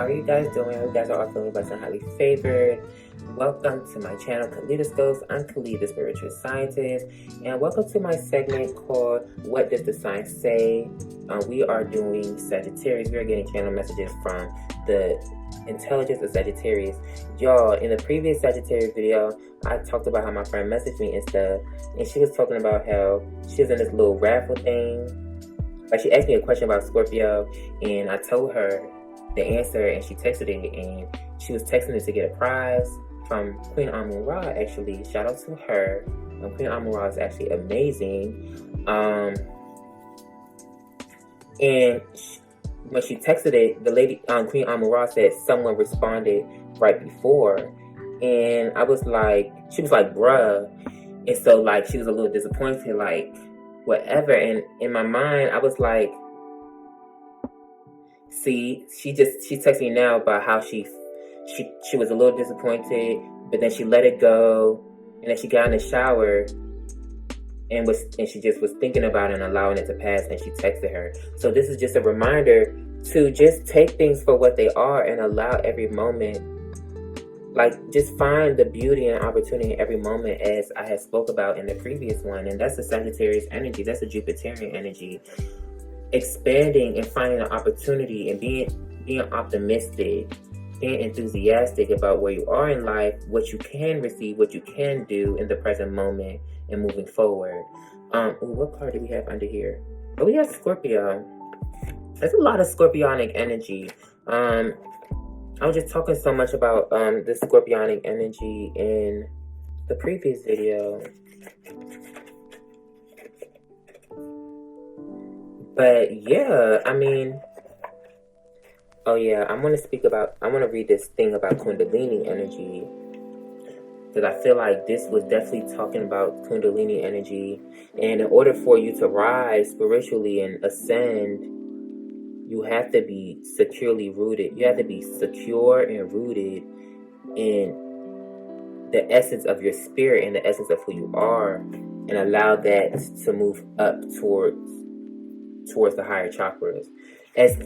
How are you guys doing? You guys are all feeling blessed and highly favored. Welcome to my channel, Kaleidoscopes. I'm Khalid, the spiritual scientist, and welcome to my segment called What Does the Science Say? We are doing Sagittarius. We are getting channel messages from the intelligence of Sagittarius. Y'all, in the previous Sagittarius video, I talked about how my friend messaged me and stuff, and she was talking about how she was in this little raffle thing. Like, she asked me a question about Scorpio, and I told her the answer, and she texted it, and she was texting it to get a prize from Queen Amun-Ra, actually. Shout out to her. Queen Amun-Ra is actually amazing. And when she texted it, the lady, Queen Amun-Ra, said someone responded right before. And I was like, she was like, bruh. And so, like, she was a little disappointed, like, whatever. And in my mind, I was like, see, she texted me now about how she was a little disappointed, but then she let it go, and then she got in the shower and she just was thinking about it and allowing it to pass, and she texted her. So this is just a reminder to just take things for what they are and allow every moment, like, just find the beauty and opportunity in every moment, as I had spoke about in the previous one. And that's the Sagittarius energy. That's the Jupiterian energy. Expanding and finding an opportunity and being optimistic, being enthusiastic about where you are in life, what you can receive, what you can do in the present moment, and moving forward. What card do we have under here? Oh, we have Scorpio. There's a lot of Scorpionic energy. I was just talking so much about the Scorpionic energy in the previous video. But yeah, I mean, oh yeah, I want to read this thing about Kundalini energy, because I feel like this was definitely talking about Kundalini energy. And in order for you to rise spiritually and ascend, you have to be securely rooted. You have to be secure and rooted in the essence of your spirit and the essence of who you are, and allow that to move up towards the higher chakras. As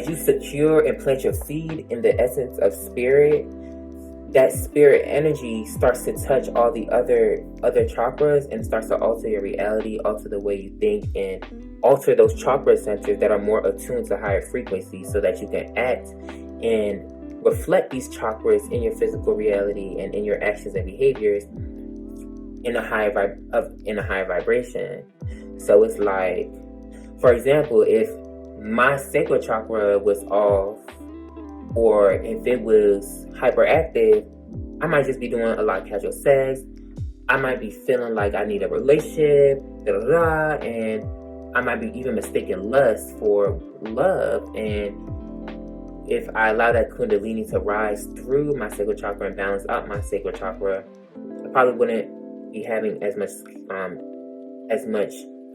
you secure and plant your seed in the essence of spirit, that spirit energy starts to touch all the other chakras and starts to alter your reality, alter the way you think, and alter those chakra centers that are more attuned to higher frequencies, so that you can act and reflect these chakras in your physical reality and in your actions and behaviors in a higher vibration. So it's like, for example, if my sacral chakra was off, or if it was hyperactive, I might just be doing a lot of casual sex. I might be feeling like I need a relationship, and I might be even mistaking lust for love. And if I allow that Kundalini to rise through my sacral chakra and balance out my sacral chakra, I probably wouldn't be having as much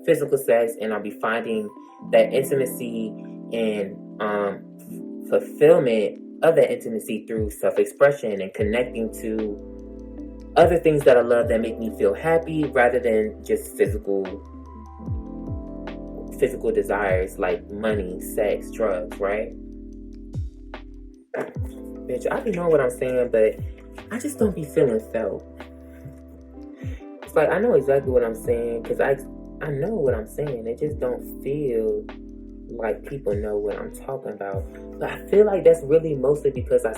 physical sex, and I'll be finding that intimacy and fulfillment of that intimacy through self-expression and connecting to other things that I love that make me feel happy, rather than just physical desires like money, sex, drugs, right? Bitch, I be knowing what I'm saying, but I just don't be feeling felt. It's like, I know exactly what I'm saying, because I know what I'm saying. It just don't feel like people know what I'm talking about. But I feel like that's really mostly because I'm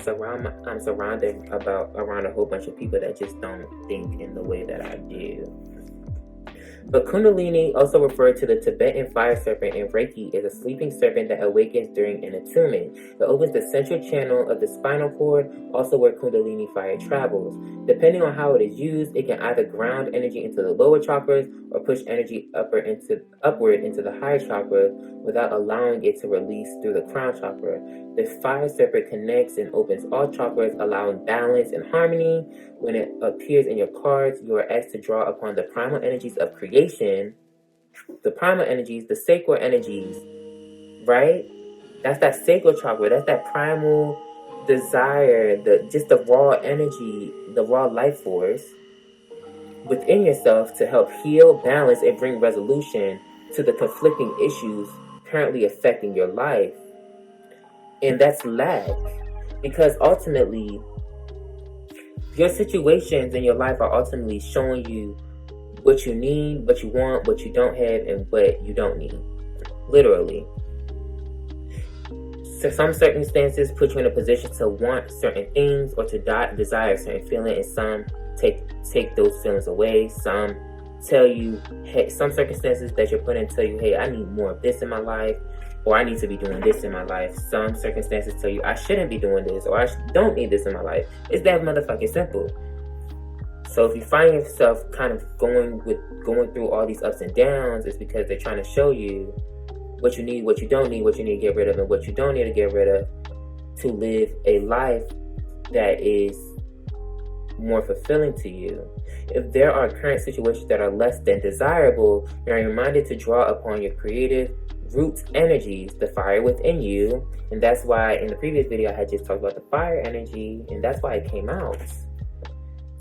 surrounded around a whole bunch of people that just don't think in the way that I do. But Kundalini, also referred to the Tibetan fire serpent in Reiki, is a sleeping serpent that awakens during an attunement. It opens the central channel of the spinal cord, also where Kundalini fire travels. Depending on how it is used, it can either ground energy into the lower chakras or push energy upward into the higher chakra without allowing it to release through the crown chakra. The fire serpent connects and opens all chakras, allowing balance and harmony. When it appears in your cards, you are asked to draw upon the primal energies of creation, the primal energies, the sacral energies, right? That's that sacral chakra. That's that primal desire, just the raw energy, the raw life force within yourself to help heal, balance, and bring resolution to the conflicting issues currently affecting your life. And that's lack. Because ultimately, your situations in your life are ultimately showing you what you need, what you want, what you don't have, and what you don't need. Literally. So some circumstances put you in a position to want certain things or to desire a certain feeling, and some take those feelings away. Some tell you, hey, some circumstances that you're put in tell you, hey, I need more of this in my life, or I need to be doing this in my life. Some circumstances tell you I shouldn't be doing this, or I don't need this in my life. It's that motherfucking simple. So if you find yourself kind of going through all these ups and downs, it's because they're trying to show you what you need, what you don't need, what you need to get rid of, and what you don't need to get rid of to live a life that is more fulfilling to you. If there are current situations that are less than desirable, you're reminded to draw upon your creative root energies, the fire within you. And that's why in the previous video I had just talked about the fire energy, and that's why it came out.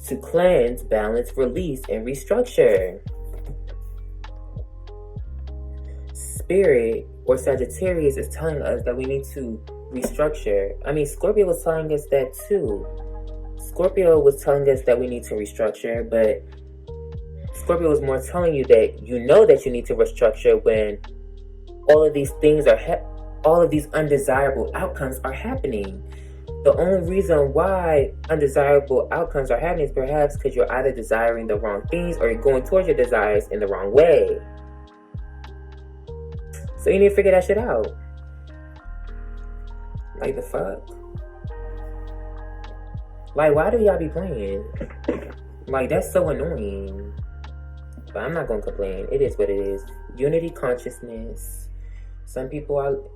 To cleanse, balance, release, and restructure. Spirit or Sagittarius is telling us that we need to restructure. I mean, Scorpio was telling us that too. Scorpio was telling us that we need to restructure, but Scorpio was more telling you that you know that you need to restructure when all of these things are all of these undesirable outcomes are happening. The only reason why undesirable outcomes are happening is perhaps because you're either desiring the wrong things or you're going towards your desires in the wrong way. So you need to figure that shit out. Like, the fuck? Like, why do y'all be playing? Like, that's so annoying. But I'm not gonna complain. It is what it is. Unity consciousness. Some people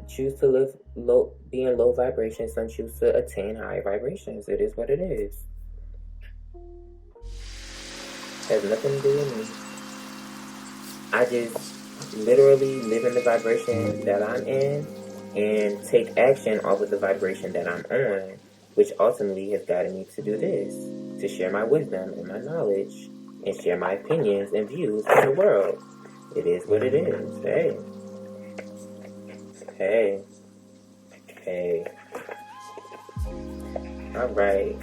choose to live low, be in low vibration. Some choose to attain high vibrations. It is what it is. Has nothing to do with me. I just literally live in the vibration that I'm in and take action off of the vibration that I'm on, which ultimately has guided me to do this, to share my wisdom and my knowledge and share my opinions and views in the world. It is what it is. Hey. Alright.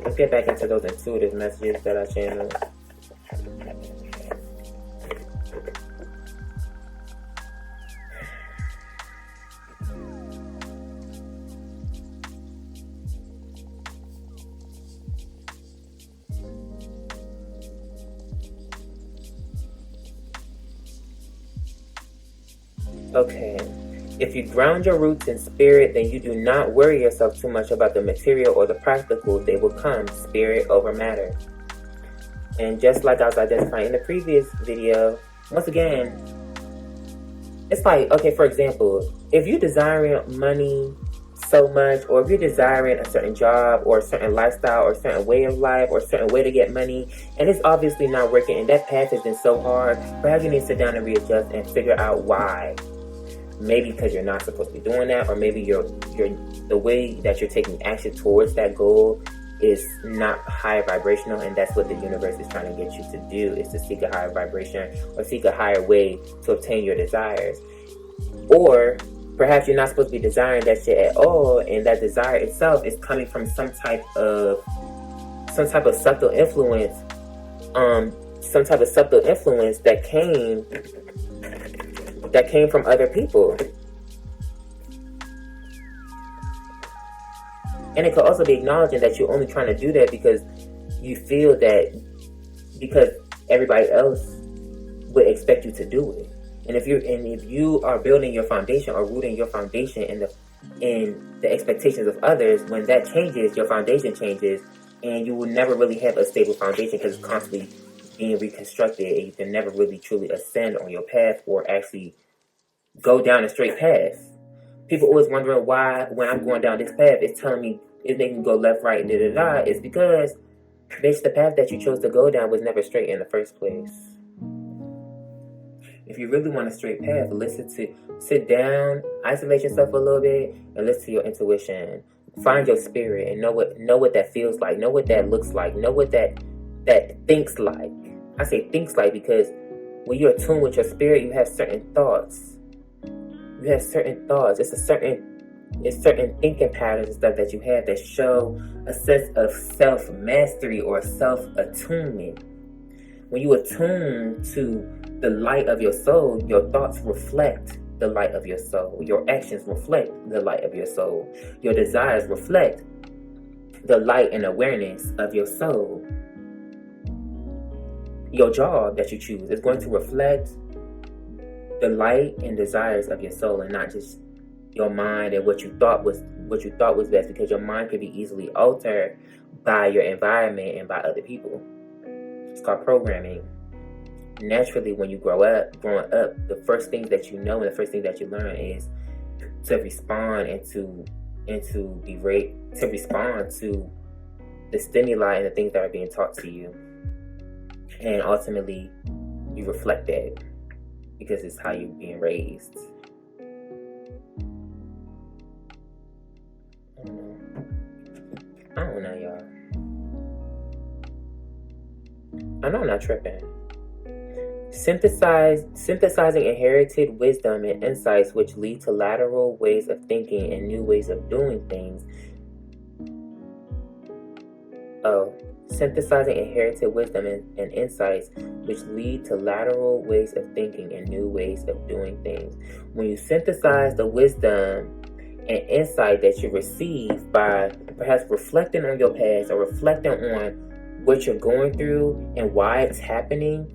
Let's get back into those intuitive messages that I channeled. Okay. If you ground your roots in spirit, then you do not worry yourself too much about the material or the practical. They will come, spirit over matter. And just like I was identifying in the previous video, once again, it's like, okay, for example, if you're desiring money so much, or if you're desiring a certain job or a certain lifestyle or a certain way of life or a certain way to get money, and it's obviously not working and that path has been so hard, perhaps you need to sit down and readjust and figure out why. Maybe because you're not supposed to be doing that, or maybe the way that you're taking action towards that goal is not high vibrational, and that's what the universe is trying to get you to do, is to seek a higher vibration or seek a higher way to obtain your desires. Or perhaps you're not supposed to be desiring that shit at all, and that desire itself is coming from some type of subtle influence, that came from other people. And it could also be acknowledging that you're only trying to do that because you feel that because everybody else would expect you to do it. And if you are building your foundation or rooting your foundation in the expectations of others, when that changes, your foundation changes, and you will never really have a stable foundation because it's constantly being reconstructed, and you can never really truly ascend on your path or actually go down a straight path. People always wondering why, when I'm going down this path, it's telling me, it's making me go left, right, da-da-da. It's because, bitch, the path that you chose to go down was never straight in the first place. If you really want a straight path, sit down, isolate yourself a little bit, and listen to your intuition. Find your spirit and know what that feels like, know what that looks like, know what that thinks like. I say thinks like because when you're attuned with your spirit, you have certain thoughts. You have certain thoughts. It's certain thinking patterns and stuff that you have that show a sense of self-mastery or self-attunement. When you attune to the light of your soul, your thoughts reflect the light of your soul. Your actions reflect the light of your soul. Your desires reflect the light and awareness of your soul. Your job that you choose is going to reflect the light and desires of your soul, and not just your mind and what you thought was best, because your mind can be easily altered by your environment and by other people. It's called programming. Naturally, when you growing up, the first things that you know and the first thing that you learn is to respond and to respond to the stimuli and the things that are being taught to you. And ultimately, you reflect that because it's how you're being raised. I don't know, y'all. I know I'm not tripping. Synthesizing inherited wisdom and insights which lead to lateral ways of thinking and new ways of doing things. Synthesizing inherited wisdom and insights which lead to lateral ways of thinking and new ways of doing things. When you synthesize the wisdom and insight that you receive by perhaps reflecting on your past or reflecting on what you're going through and why it's happening,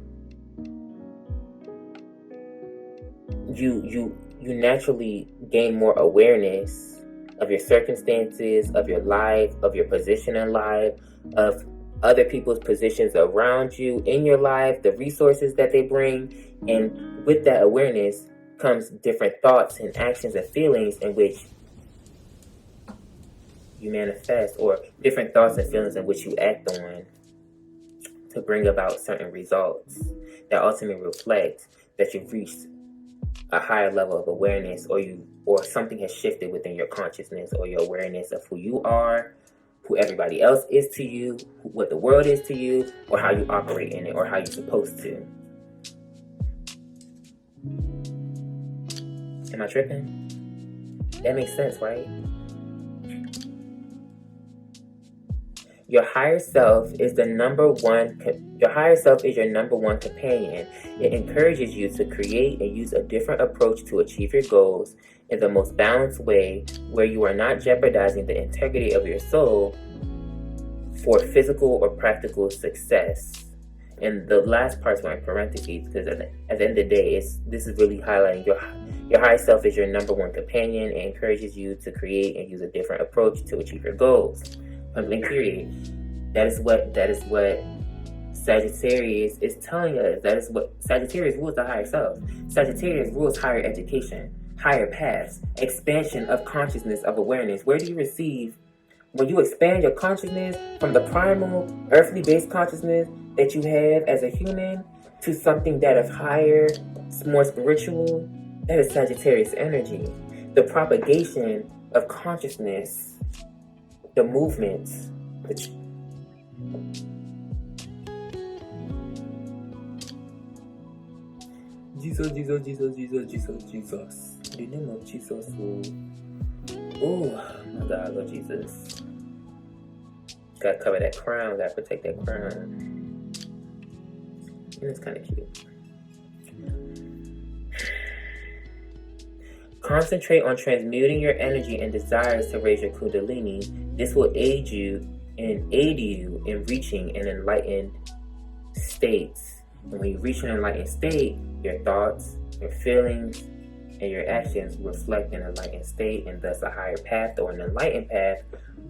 you naturally gain more awareness of your circumstances, of your life, of your position in life, of other people's positions around you in your life, the resources that they bring. And with that awareness comes different thoughts and actions and feelings in which you manifest, or different thoughts and feelings in which you act on to bring about certain results that ultimately reflect that you've reached a higher level of awareness, or something has shifted within your consciousness or your awareness of who you are, who everybody else is to you, what the world is to you, or how you operate in it, or how you're supposed to. Am I tripping? That makes sense, right? Your higher self is your number one companion. It encourages you to create and use a different approach to achieve your goals in the most balanced way, where you are not jeopardizing the integrity of your soul for physical or practical success. And the last part's are in parentheses, because at the end of the day, this is really highlighting your higher self is your number one companion. It encourages you to create and use a different approach to achieve your goals. Period. That is what Sagittarius is telling us. That is what Sagittarius rules, the higher self. Sagittarius rules higher education, higher paths, expansion of consciousness, of awareness. Where do you receive when you expand your consciousness from the primal, earthly based consciousness that you have as a human to something that is higher, more spiritual? That is Sagittarius energy. The propagation of consciousness, the movements, Jesus. The name of Jesus. Oh my God, Lord Jesus. Gotta cover that crown, gotta protect that crown. And it's kind of cute. Concentrate on transmuting your energy and desires to raise your Kundalini. This will aid you in reaching an enlightened state. And when you reach an enlightened state, your thoughts, your feelings, and your actions reflect an enlightened state, and thus a higher path or an enlightened path,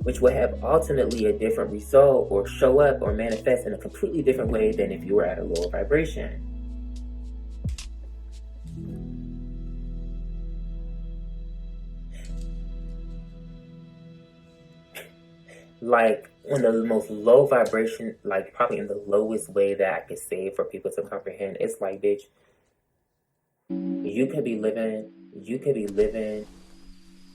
which will have ultimately a different result or show up or manifest in a completely different way than if you were at a lower vibration. Like on the most low vibration, like probably in the lowest way that I could say for people to comprehend, it's like, bitch, you could be living,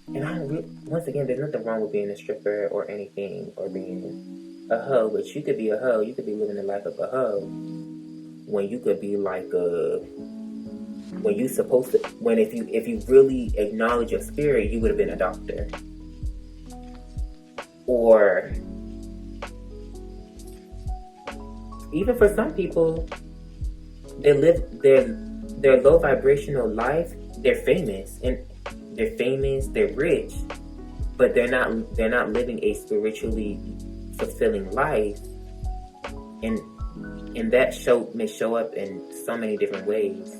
and once again, there's nothing wrong with being a stripper or anything, or being a hoe, but you could be a hoe, you could be living the life of a hoe, when you could be like a when you supposed to, if you really acknowledge your spirit, you would have been a doctor. Or even for some people, they live their low vibrational life. They're famous, they're rich, but they're not living a spiritually fulfilling life, and that may show up in so many different ways.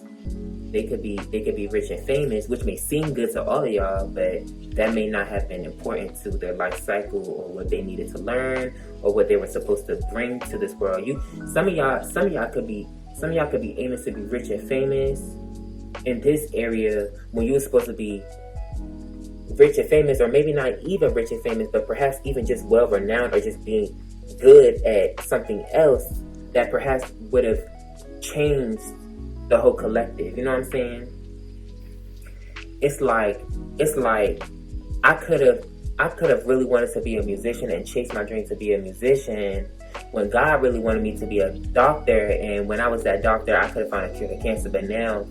They could be rich and famous, which may seem good to all of y'all, but that may not have been important to their life cycle, or what they needed to learn, or what they were supposed to bring to this world. Some of y'all could be aiming to be rich and famous in this area when you were supposed to be rich and famous, or maybe not even rich and famous, but perhaps even just well renowned, or just being good at something else that perhaps would have changed the whole collective. You know what I'm saying? It's like I could have really wanted to be a musician and chased my dream to be a musician, when God really wanted me to be a doctor. And when I was that doctor, I could have found a cure to cancer. But now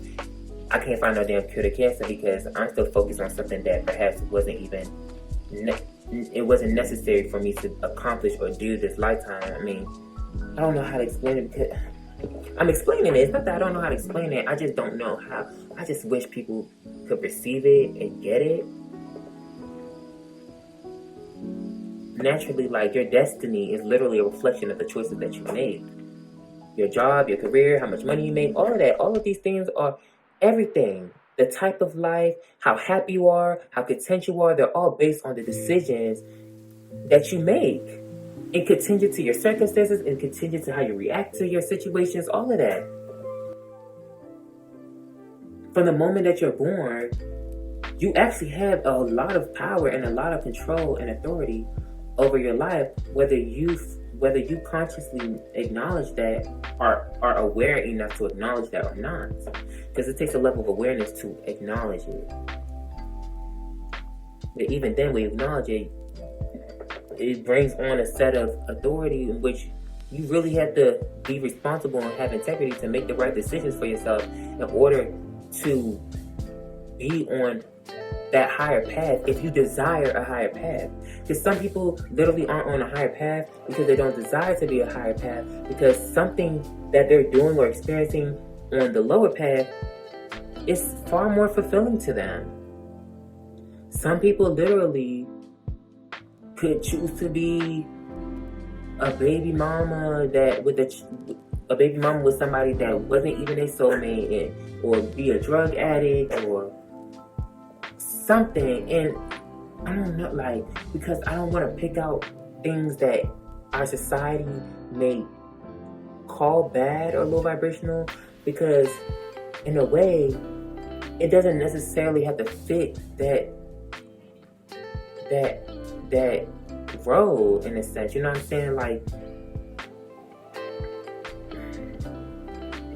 I can't find no damn cure to cancer, because I'm still focused on something that perhaps wasn't necessary for me to accomplish or do this lifetime. I mean, I don't know how to explain it, because I'm explaining it. It's not that I don't know how to explain it. I just don't know how. I just wish people could receive it and get it. Naturally, like, your destiny is literally a reflection of the choices that you made. Your job, your career, how much money you make, all of that. All of these things are everything. The type of life, how happy you are, how content you are, they're all based on the decisions that you make. And contingent to your circumstances, and contingent to how you react to your situations, all of that. From the moment that you're born, you actually have a lot of power and a lot of control and authority over your life, whether you consciously acknowledge that, or are aware enough to acknowledge that or not. Because it takes a level of awareness to acknowledge it. But even then, when you acknowledge it, it brings on a set of authority in which you really have to be responsible and have integrity to make the right decisions for yourself in order to be on that higher path, if you desire a higher path. Because some people literally aren't on a higher path because they don't desire to be a higher path, because something that they're doing or experiencing on the lower path is far more fulfilling to them. Some people literally could choose to be a baby mama a baby mama with somebody that wasn't even a soulmate, or be a drug addict or something. And I don't know, like, because I don't want to pick out things that our society may call bad or low vibrational, because in a way it doesn't necessarily have to fit that role, in a sense. You know what I'm saying? Like,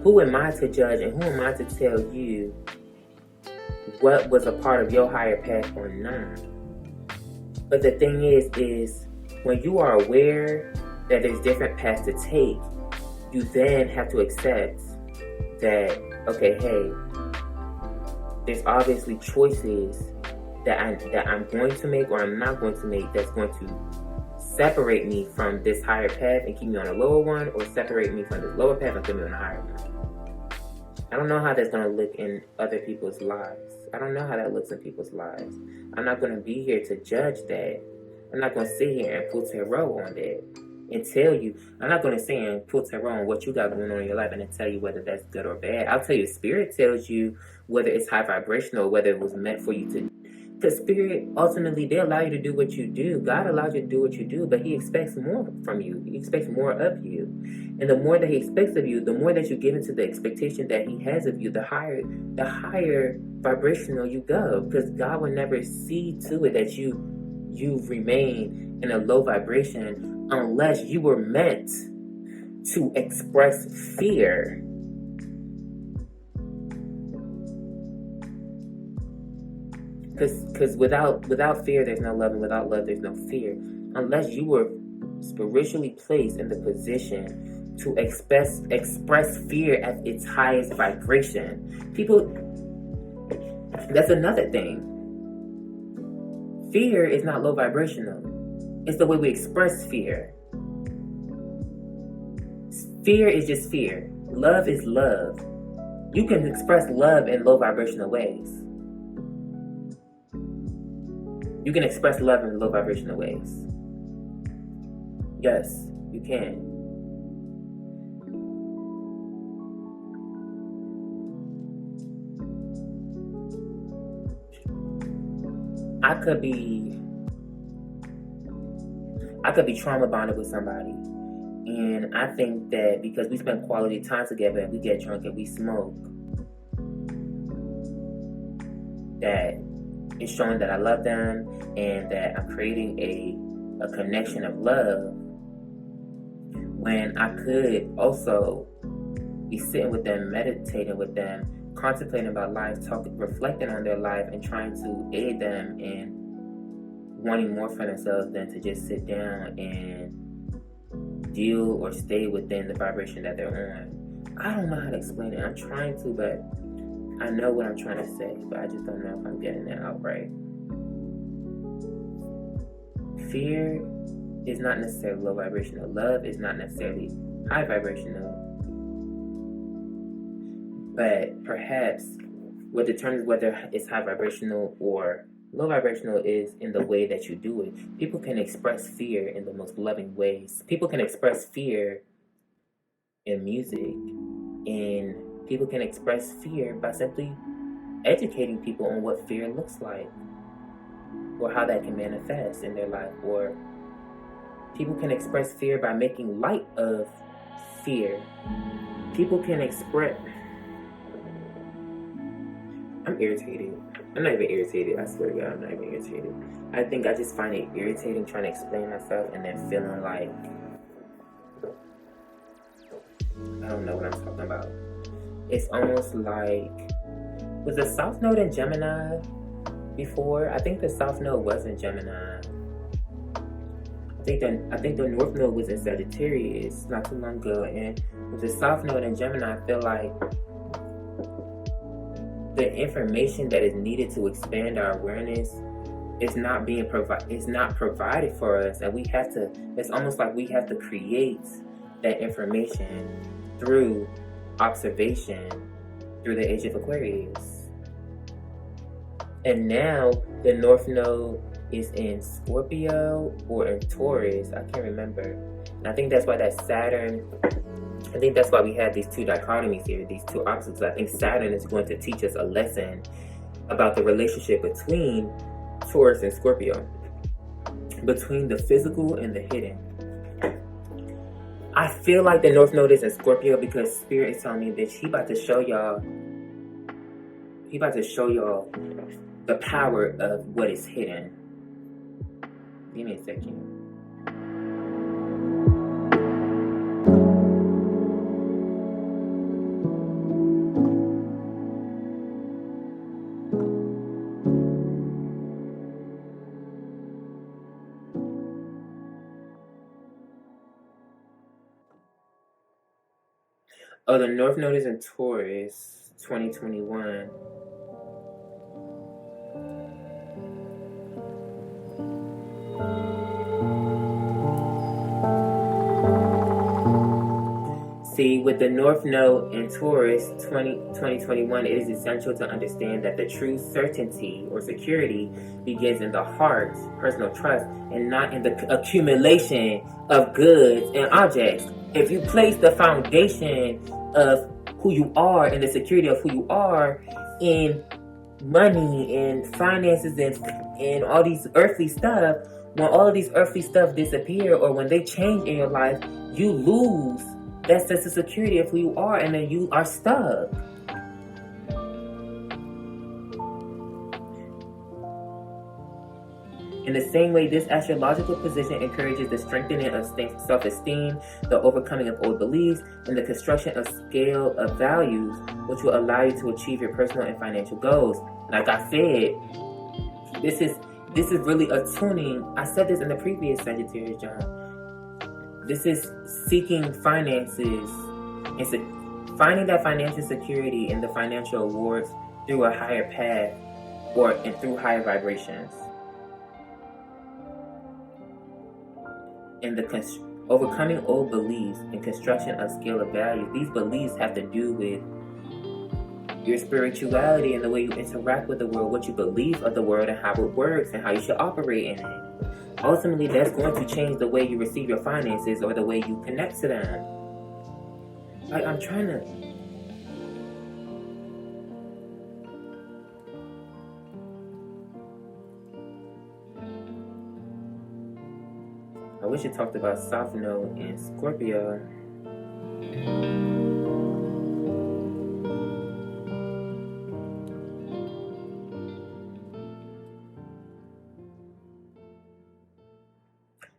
who am I to judge, and who am I to tell you what was a part of your higher path or not? But the thing is when you are aware that there's different paths to take, you then have to accept that, okay, hey, there's obviously choices that I'm going to make or I'm not going to make that's going to separate me from this higher path and keep me on a lower one, or separate me from this lower path and put me on a higher one. I don't know how that's going to look in other people's lives. I don't know how that looks in people's lives. I'm not going to be here to judge that. I'm not going to sit here and pull tarot on that and tell you. I'm not going to sit here and pull tarot on what you got going on in your life and then tell you whether that's good or bad. I'll tell you, spirit tells you whether it's high vibrational, or whether it was meant for you to. Because spirit, ultimately, they allow you to do what you do. God allows you to do what you do, but he expects more from you. He expects more of you. And the more that he expects of you, the more that you give into the expectation that he has of you, the higher vibrational you go. Because God will never see to it that you remain in a low vibration unless you were meant to express fear. Because without fear, there's no love, and without love, there's no fear. Unless you were spiritually placed in the position to express fear at its highest vibration. People, that's another thing. Fear is not low vibrational. It's the way we express fear. Fear is just fear. Love is love. You can express love in low vibrational ways. You can express love in low vibrational ways. Yes, you can. I could be trauma bonded with somebody, and I think that because we spend quality time together and we get drunk and we smoke, that it's showing that I love them and that I'm creating a connection of love, when I could also be sitting with them, meditating with them, contemplating about life, reflecting on their life, and trying to aid them in wanting more for themselves than to just sit down and deal or stay within the vibration that they're on. I don't know how to explain it. I'm trying to, but I know what I'm trying to say, but I just don't know if I'm getting it out right. Fear is not necessarily low vibrational. Love is not necessarily high vibrational. But perhaps what determines whether it's high vibrational or low vibrational is in the way that you do it. People can express fear in the most loving ways. People can express fear in music. And people can express fear by simply educating people on what fear looks like, or how that can manifest in their life. Or people can express fear by making light of fear. People can express... I'm irritated. I'm not even irritated. I swear to God, I'm not even irritated. I think I just find it irritating trying to explain myself and then feeling like I don't know what I'm talking about. It's almost like, was the South Node in Gemini before? I think the South Node was in Gemini. I think the North Node was in Sagittarius not too long ago, and with the South Node in Gemini, I feel like the information that is needed to expand our awareness is not being provided for us, and we have to. It's almost like we have to create that information through observation, through the age of Aquarius. And now the North Node is in Scorpio or in Taurus. I can't remember. And I think that's why that Saturn. I think that's why we have these two dichotomies here, these two opposites. I think Saturn is going to teach us a lesson about the relationship between Taurus and Scorpio, between the physical and the hidden. I feel like the North Node is in Scorpio because Spirit is telling me that he about to show y'all the power of what is hidden. Give me a second. Oh, the North Node is in Taurus, 2021. See, with the North Node in Taurus, 2021, it is essential to understand that the true certainty or security begins in the heart, personal trust, and not in the accumulation of goods and objects. If you place the foundation of who you are and the security of who you are in money and finances and all these earthly stuff, when all of these earthly stuff disappear or when they change in your life, you lose that sense of security of who you are, and then you are stuck. In the same way, this astrological position encourages the strengthening of self-esteem, the overcoming of old beliefs, and the construction of scale of values, which will allow you to achieve your personal and financial goals. Like I said, this is really attuning. I said this in the previous Sagittarius, John. This is seeking finances and finding that financial security and the financial awards through a higher path and through higher vibrations. And overcoming old beliefs and construction of scale of values. These beliefs have to do with your spirituality and the way you interact with the world, what you believe of the world and how it works and how you should operate in it. Ultimately, that's going to change the way you receive your finances or the way you connect to them. Like, I'm trying to... I wish it talked about South Node in Scorpio.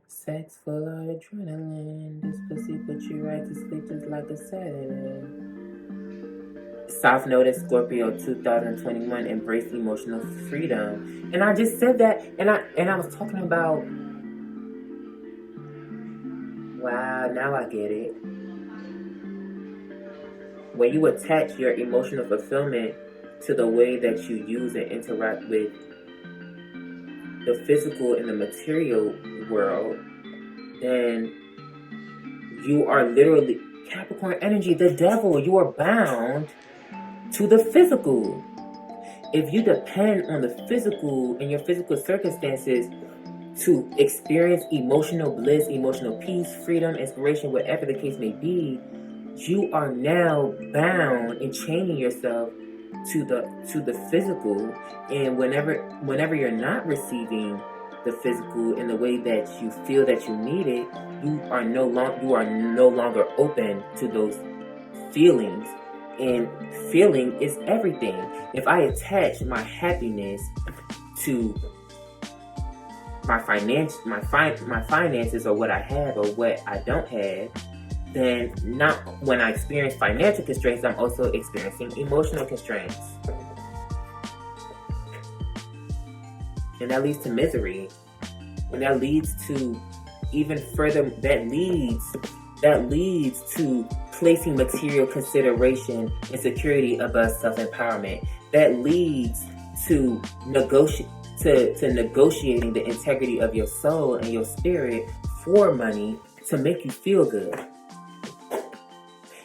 Sex full of adrenaline. This pussy put you right to sleep just like a Saturday. South Node in Scorpio 2021. Embrace emotional freedom. And I just said that, and I was talking about... Wow, now I get it. When you attach your emotional fulfillment to the way that you use and interact with the physical and the material world, then you are literally, Capricorn energy, the devil. You are bound to the physical. If you depend on the physical and your physical circumstances to experience emotional bliss, emotional peace, freedom, inspiration, whatever the case may be, you are now bound and chaining yourself to the physical. And whenever you're not receiving the physical in the way that you feel that you need it, you are no longer open to those feelings. And feeling is everything. If I attach my happiness to my finances or what I have or what I don't have, then not when I experience financial constraints, I'm also experiencing emotional constraints. And that leads to misery. And that leads to even further, that leads to placing material consideration and security above self-empowerment. That leads to negotiating the integrity of your soul and your spirit for money to make you feel good.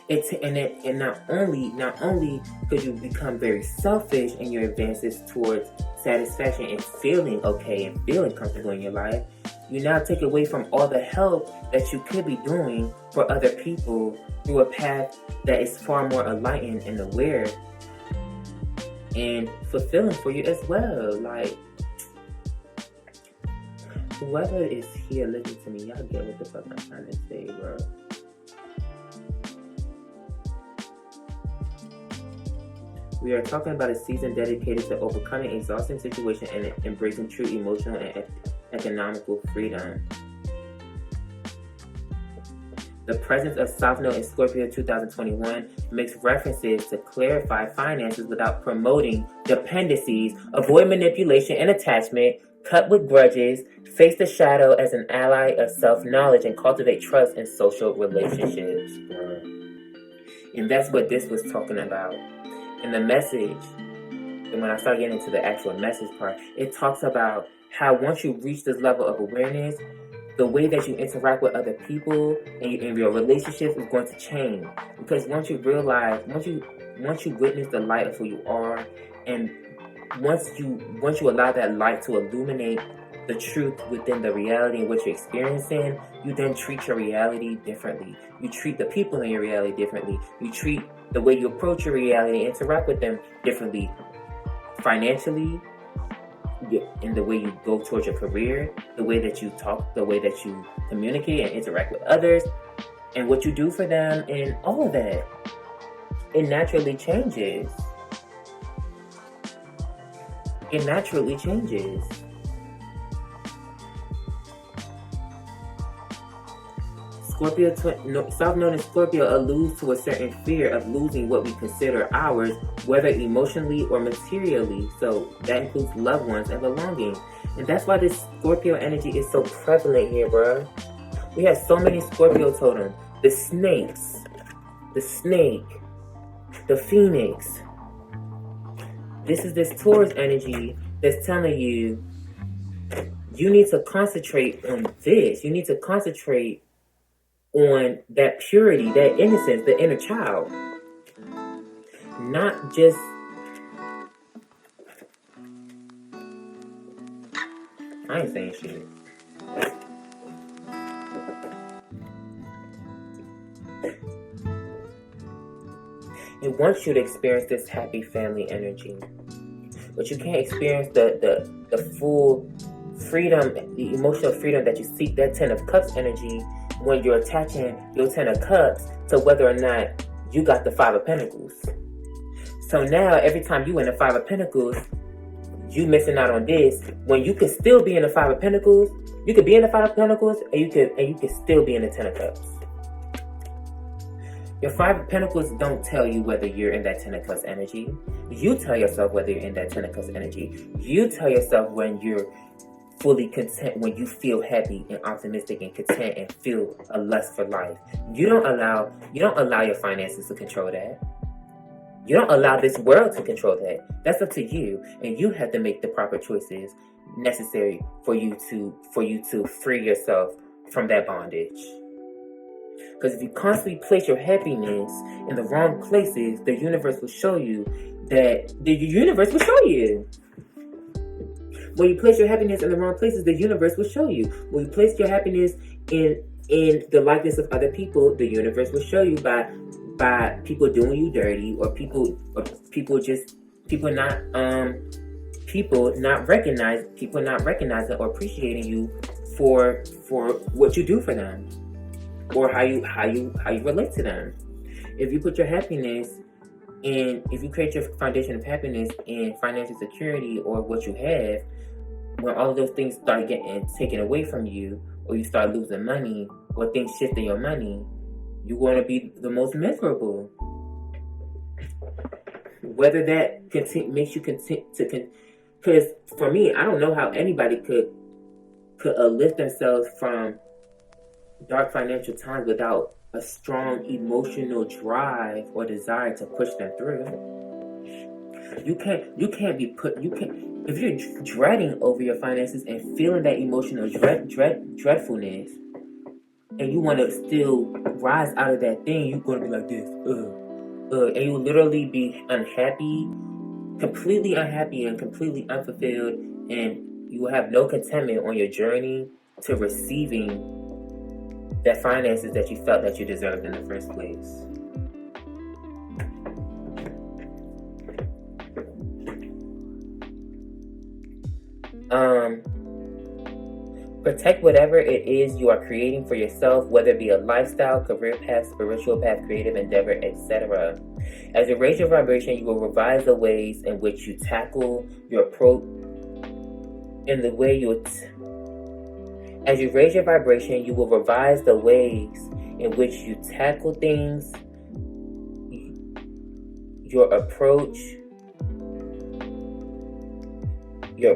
And not only could you become very selfish in your advances towards satisfaction and feeling okay and feeling comfortable in your life, you now take away from all the help that you could be doing for other people through a path that is far more enlightened and aware and fulfilling for you as well. Like, whoever is here listening to me, y'all get what the fuck I'm trying to say, bro. We are talking about a season dedicated to overcoming exhausting situations and embracing true emotional and economical freedom. The presence of South Node in Scorpio 2021 makes references to clarify finances without promoting dependencies, avoid manipulation and attachment, cut with grudges, face the shadow as an ally of self-knowledge, and cultivate trust in social relationships. And that's what this was talking about. In the message, and when I start getting into the actual message part, it talks about how once you reach this level of awareness, the way that you interact with other people and your relationships is going to change. Because once you realize, once you witness the light of who you are, and once you allow that light to illuminate the truth within the reality and what you're experiencing, you then treat your reality differently. You treat the people in your reality differently. You treat the way you approach your reality and interact with them differently. Financially, in the way you go towards your career, the way that you talk, the way that you communicate and interact with others, and what you do for them, and all of that. It naturally changes. It naturally changes. South Node in Scorpio alludes to a certain fear of losing what we consider ours, whether emotionally or materially. So that includes loved ones and belonging. And that's why this Scorpio energy is so prevalent here, bro. We have so many Scorpio totems. The snakes, the snake, the phoenix. This is this Taurus energy that's telling you, you need to concentrate on this. You need to concentrate on that purity, that innocence, the inner child. Not just... I ain't saying shit. It wants you to experience this happy family energy. But you can't experience the full freedom, the emotional freedom that you seek, that Ten of Cups energy, when you're attaching your Ten of Cups to whether or not you got the Five of Pentacles. So now, every time you in the Five of Pentacles, you missing out on this, when you could still be in the Five of Pentacles. You could be in the Five of Pentacles, and you could still be in the Ten of Cups. Your Five of Pentacles don't tell you whether you're in that Ten of Cups energy. You tell yourself whether you're in that Ten of Cups energy. You tell yourself when you're fully content, when you feel happy and optimistic and content and feel a lust for life. You don't allow your finances to control that. You don't allow this world to control that. That's up to you, and you have to make the proper choices necessary for you to free yourself from that bondage. Because if you constantly place your happiness in the wrong places, the universe will show you that When you place your happiness in the wrong places, the universe will show you. When you place your happiness in the likeness of other people, the universe will show you by people doing you dirty, or people not recognizing or appreciating you for what you do for them, or how you relate to them. If you put your happiness in, if you create your foundation of happiness in financial security or what you have, when all of those things start getting taken away from you, or you start losing money, or things shifting your money, you're going to be the most miserable. Whether that makes you continue to... Because for me, I don't know how anybody could lift themselves from dark financial times without a strong emotional drive or desire to push them through. If you're dreading over your finances and feeling that emotional dreadfulness, and you want to still rise out of that thing, you're going to be like this, and you will literally be unhappy, completely unhappy and completely unfulfilled, and you will have no contentment on your journey to receiving that finances that you felt that you deserved in the first place. Protect whatever it is you are creating for yourself, whether it be a lifestyle, career path, spiritual path, creative endeavor, etc. As you raise your vibration, you will revise the ways in which you tackle your approach. As you raise your vibration, you will revise the ways in which you tackle things, your approach, your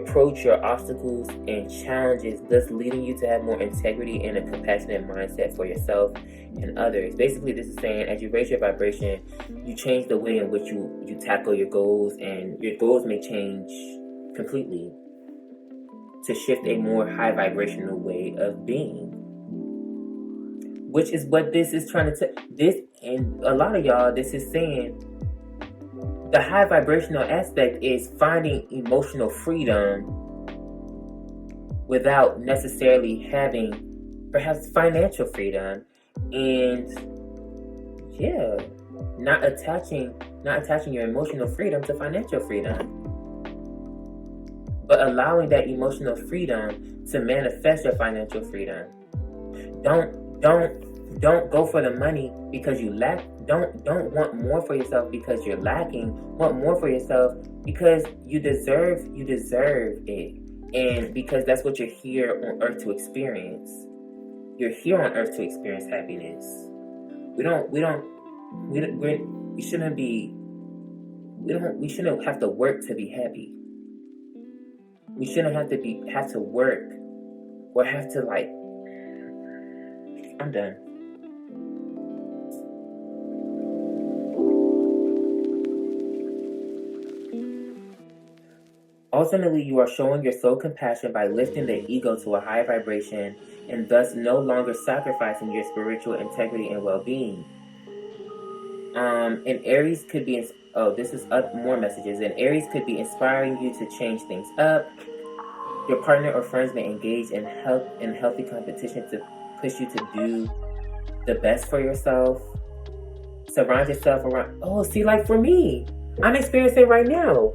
obstacles and challenges, thus leading you to have more integrity and a compassionate mindset for yourself and others. Basically, this is saying, as you raise your vibration, you change the way in which you tackle your goals, and your goals may change completely to shift a more high vibrational way of being. Which is what this is trying to this, and a lot of y'all, this is saying the high vibrational aspect is finding emotional freedom without necessarily having perhaps financial freedom, and not attaching your emotional freedom to financial freedom, but allowing that emotional freedom to manifest your financial freedom. Don't go for the money because you lack. Don't want more for yourself because you're lacking. Want more for yourself because you deserve it, and because that's what you're here on earth to experience. You're here on earth to experience happiness. We shouldn't have to work to be happy. We shouldn't have to work or have to I'm done. Ultimately, you are showing your soul compassion by lifting the ego to a higher vibration and thus no longer sacrificing your spiritual integrity and well-being. And Aries could be, this is up more messages. And Aries could be inspiring you to change things up. Your partner or friends may engage in healthy competition to push you to do the best for yourself. Surround yourself around. Oh, see, like for me, I'm experiencing it right now.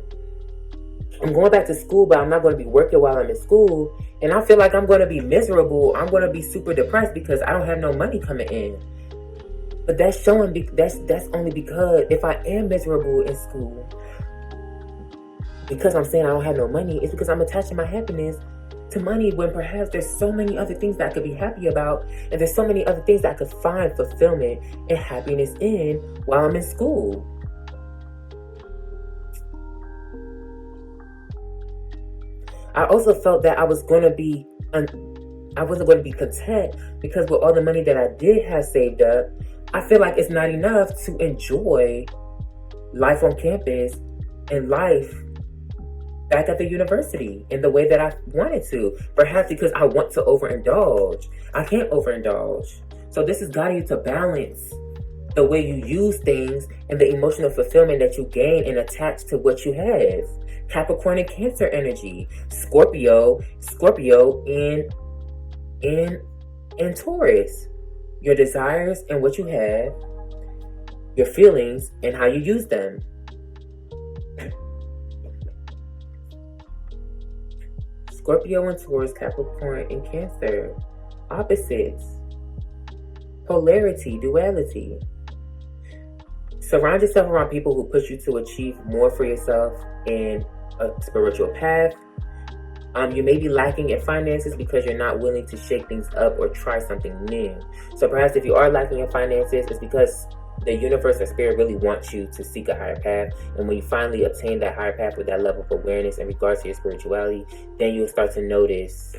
I'm going back to school, but I'm not going to be working while I'm in school. And I feel like I'm going to be miserable. I'm going to be super depressed because I don't have no money coming in. But that's showing, that's only because if I am miserable in school, because I'm saying I don't have no money, it's because I'm attaching my happiness to money when perhaps there's so many other things that I could be happy about. And there's so many other things that I could find fulfillment and happiness in while I'm in school. I also felt that I wasn't going to be content because with all the money that I did have saved up, I feel like it's not enough to enjoy life on campus and life back at the university in the way that I wanted to. Perhaps because I want to overindulge. I can't overindulge. So this is guiding you to balance the way you use things and the emotional fulfillment that you gain and attach to what you have. Capricorn and Cancer energy, Scorpio, and Taurus. Your desires and what you have, your feelings and how you use them. Scorpio and Taurus, Capricorn and Cancer. Opposites. Polarity, duality. Surround yourself around people who push you to achieve more for yourself in a spiritual path. You may be lacking in finances because you're not willing to shake things up or try something new. So perhaps if you are lacking in finances, it's because the universe or spirit really wants you to seek a higher path. And when you finally obtain that higher path with that level of awareness in regards to your spirituality, then you'll start to notice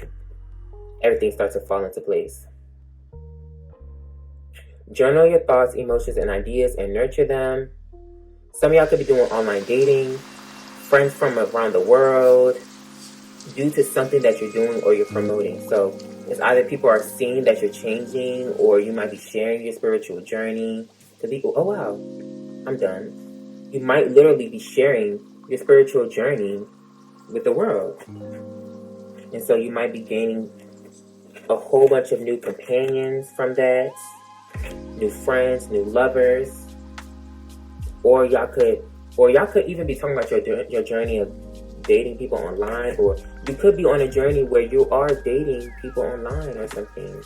everything starts to fall into place. Journal your thoughts, emotions, and ideas and nurture them. Some of y'all could be doing online dating, friends from around the world, due to something that you're doing or you're promoting. So it's either people are seeing that you're changing, or you might be sharing your spiritual journey to people. Oh wow, I'm done. You might literally be sharing your spiritual journey with the world. And so you might be gaining a whole bunch of new companions from that, new friends, new lovers, or y'all could even be talking about your journey of dating people online, or you could be on a journey where you are dating people online or something.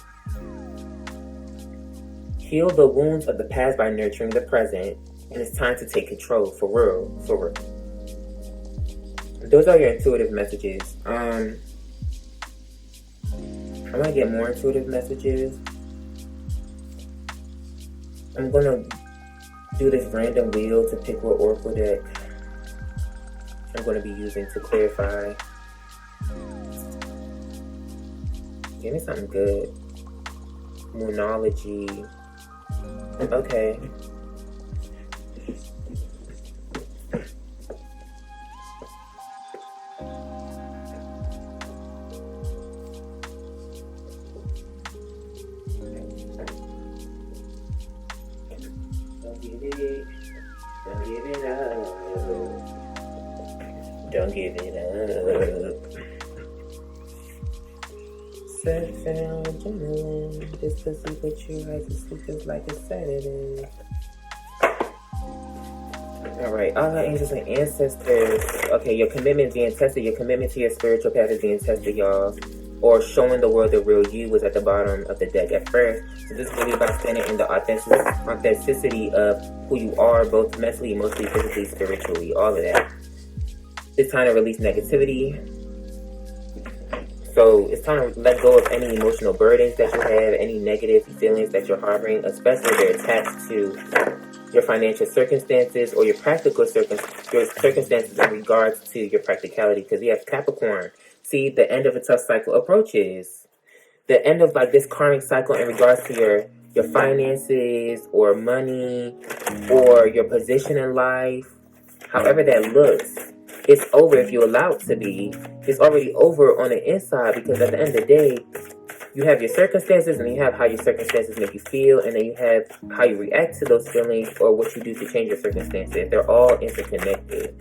Heal the wounds of the past by nurturing the present, and it's time to take control for real. Those are your intuitive messages. I'm gonna get more intuitive messages. I'm gonna do this random wheel to pick what oracle deck I'm going to be using to clarify. Give me something good. Moonology. Okay. Don't give it up. Sex and adrenaline. This pussy put you right to sleep just like a Saturday. Alright, all our angels and ancestors. Okay, your commitment is being tested. Your commitment to your spiritual path is being tested, y'all. Or showing the world the real you was at the bottom of the deck at first. So this is really about standing in the authenticity of who you are, both mentally, emotionally, physically, spiritually, all of that. It's time to release negativity. So it's time to let go of any emotional burdens that you have, any negative feelings that you're harboring, especially if they're attached to your financial circumstances or your practical circumstances in regards to your practicality. Because you have Capricorn. See, the end of a tough cycle approaches. the end of like this karmic cycle in regards to your finances or money or your position in life, however that looks, it's over if you allow it to be. It's already over on the inside, because at the end of the day, you have your circumstances, and you have how your circumstances make you feel, and then you have how you react to those feelings or what you do to change your circumstances. They're all interconnected.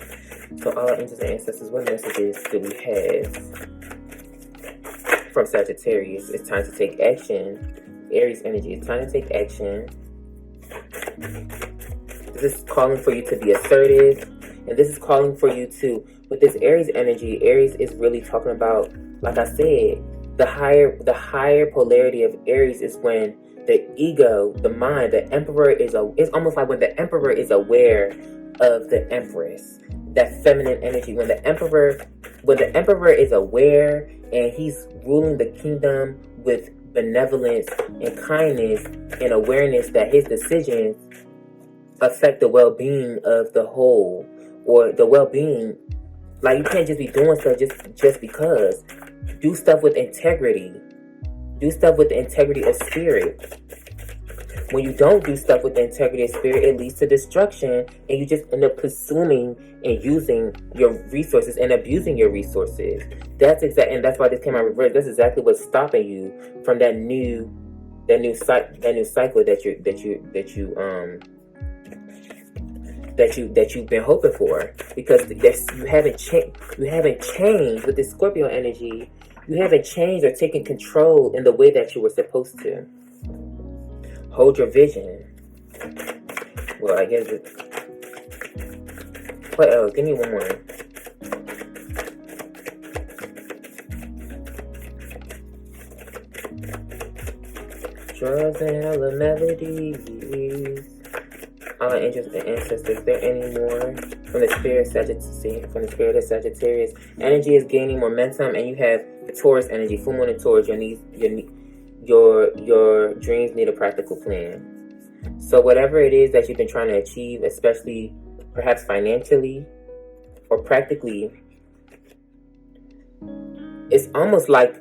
So all our angels and ancestors, what messages do we have from Sagittarius? It's time to take action. Aries energy, it's time to take action. This is calling for you to be assertive, and this is calling for you to, with this Aries energy, Aries is really talking about, like I said, the higher polarity of Aries is when the ego, the mind, the emperor it's almost like when the emperor is aware of the empress, that feminine energy. When the emperor is aware and he's ruling the kingdom with benevolence and kindness and awareness that his decisions affect the well-being of the whole, or the well-being, like you can't just be doing stuff just because. Do stuff with integrity. Do stuff with the integrity of spirit. When you don't do stuff with the integrity of spirit, it leads to destruction, and you just end up consuming and using your resources and abusing your resources. And that's why this came out reversed. That's exactly what's stopping you from that new cycle that you've been hoping for, because you haven't changed with this Scorpio energy. You haven't changed or taken control in the way that you were supposed to. Hold your vision. Well, I guess what else? Give me one more. Drugs and hella melodies. All our angels and ancestors, is there any more from the spirit of Sagittarius? Energy is gaining momentum, and you have the Taurus energy, full moon and Taurus. Your dreams need a practical plan. So whatever it is that you've been trying to achieve, especially perhaps financially or practically, it's almost like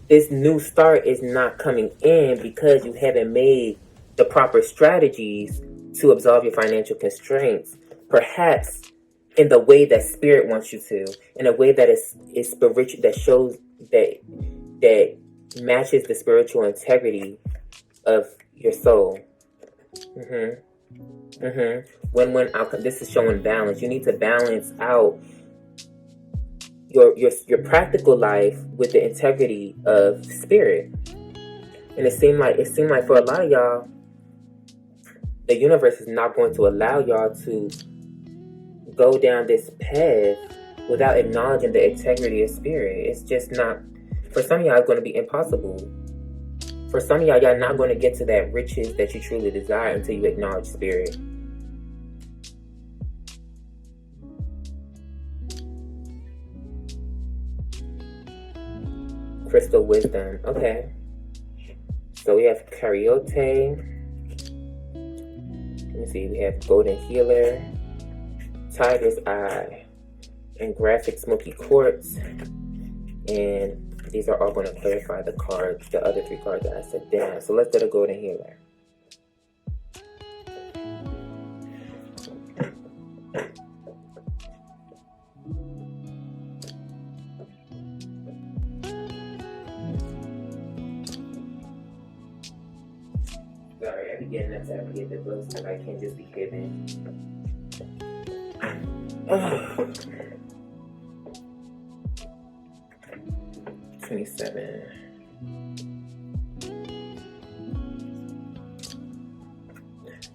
this new start is not coming in because you haven't made the proper strategies to absolve your financial constraints, perhaps in the way that spirit wants you to, in a way that is spiritual, that shows that matches the spiritual integrity of your soul. When outcome, this is showing balance. You need to balance out your practical life with the integrity of spirit. And it seemed like for a lot of y'all, the universe is not going to allow y'all to go down this path without acknowledging the integrity of spirit. It's just not, for some of y'all, it's going to be impossible. For some of y'all, y'all not going to get to that riches that you truly desire until you acknowledge spirit. Crystal wisdom. Okay. So we have Cariote. Let me see, we have Golden Healer, Tiger's Eye, and Graphic Smoky Quartz. And these are all going to clarify the cards, the other three cards that I set down. So let's go to Golden Healer. Sorry, I be getting upset to get the books because I can't just be hidden. 27.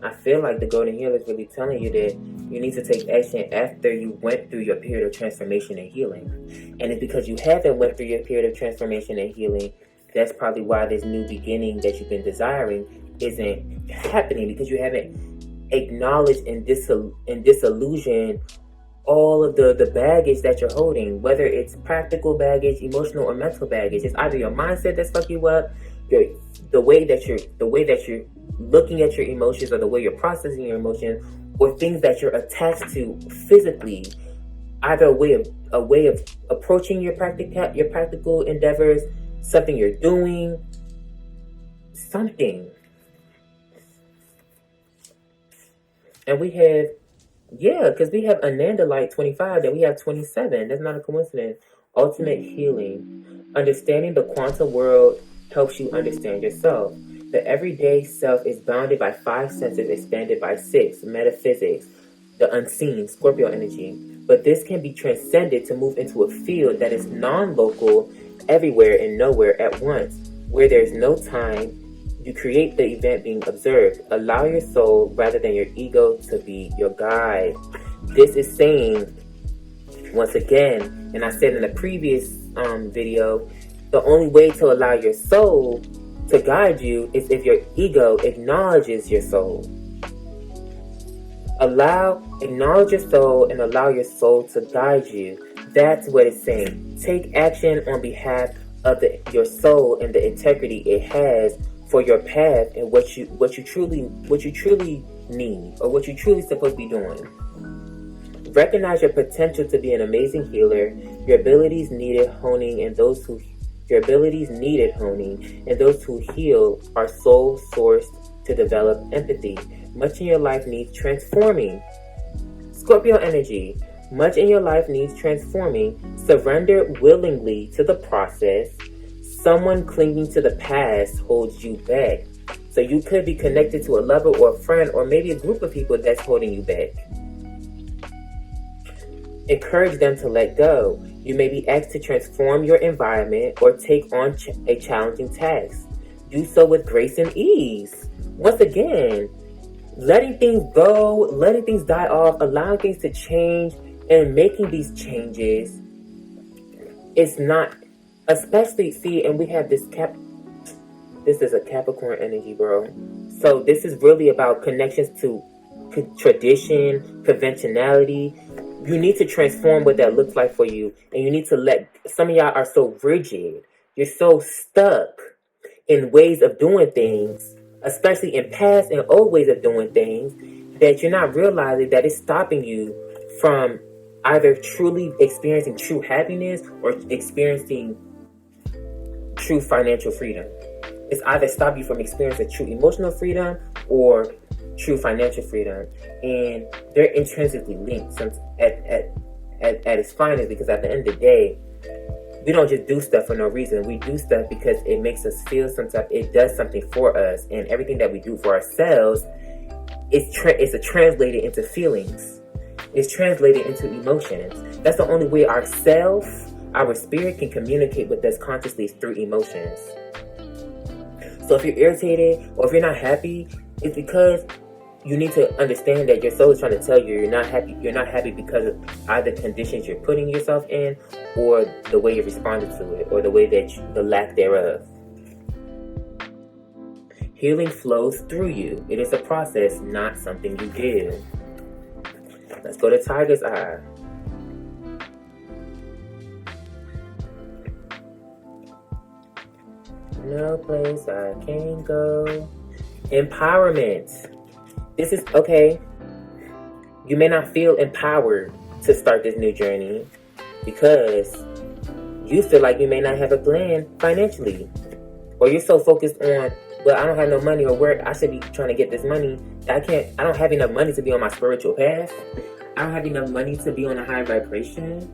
I feel like the Golden Healer is really telling you that you need to take action after you went through your period of transformation and healing. And it's because you haven't went through your period of transformation and healing, that's probably why this new beginning that you've been desiring isn't happening, because you haven't acknowledged and disillusioned all of the baggage that you're holding, whether it's practical baggage, emotional or mental baggage. It's either your mindset that's fucking you up, the way that you're looking at your emotions, or the way you're processing your emotions, or things that you're attached to physically. Either a way of approaching your practical endeavors something you're doing, something. And we have, because we have Ananda Light 25, then we have 27. That's not a coincidence. Ultimate healing. Understanding the quantum world helps you understand yourself. The everyday self is bounded by 5 senses, expanded by 6, metaphysics, the unseen, Scorpio energy. But this can be transcended to move into a field that is non-local, everywhere and nowhere at once, where there is no time. You create the event being observed. Allow your soul rather than your ego to be your guide. This is saying, once again, and I said in a previous video, the only way to allow your soul to guide you is if your ego acknowledges your soul. Acknowledge your soul and allow your soul to guide you. That's what it's saying. Take action on behalf of your soul and the integrity it has for your path and what you truly need, or what you truly supposed to be doing. Recognize your potential to be an amazing healer. Your abilities needed honing, and those who heal are soul sourced to develop empathy. Much in your life needs transforming. Scorpio energy. Much in your life needs transforming. Surrender willingly to the process. Someone clinging to the past holds you back. So you could be connected to a lover or a friend, or maybe a group of people that's holding you back. Encourage them to let go. You may be asked to transform your environment or take on a challenging task. Do so with grace and ease. Once again, letting things go, letting things die off, allowing things to change, and making these changes is not, especially, see, and we have this is a Capricorn energy, bro. So this is really about connections to tradition, conventionality. You need to transform what that looks like for you. And you need to some of y'all are so rigid. You're so stuck in ways of doing things, especially in past and old ways of doing things, that you're not realizing that it's stopping you from either truly experiencing true happiness or experiencing true financial freedom. It's either stop you from experiencing true emotional freedom or true financial freedom. And they're intrinsically linked at its finest, because at the end of the day, we don't just do stuff for no reason. We do stuff because it makes us feel sometimes. It does something for us, and everything that we do for ourselves is translated into feelings. It's translated into emotions. That's the only way our spirit can communicate with us consciously, is through emotions. So if you're irritated or if you're not happy, it's because you need to understand that your soul is trying to tell you you're not happy. You're not happy because of either conditions you're putting yourself in, or the way you responded to it, or the way that the lack thereof. Healing flows through you. It is a process, not something you do. Let's go to Tiger's Eye. No place I can go. Empowerment. This is, okay, you may not feel empowered to start this new journey because you feel like you may not have a plan financially. Or you're so focused on, well, I don't have no money, or where I should be trying to get this money. I don't have enough money to be on my spiritual path. I don't have enough money to be on a high vibration.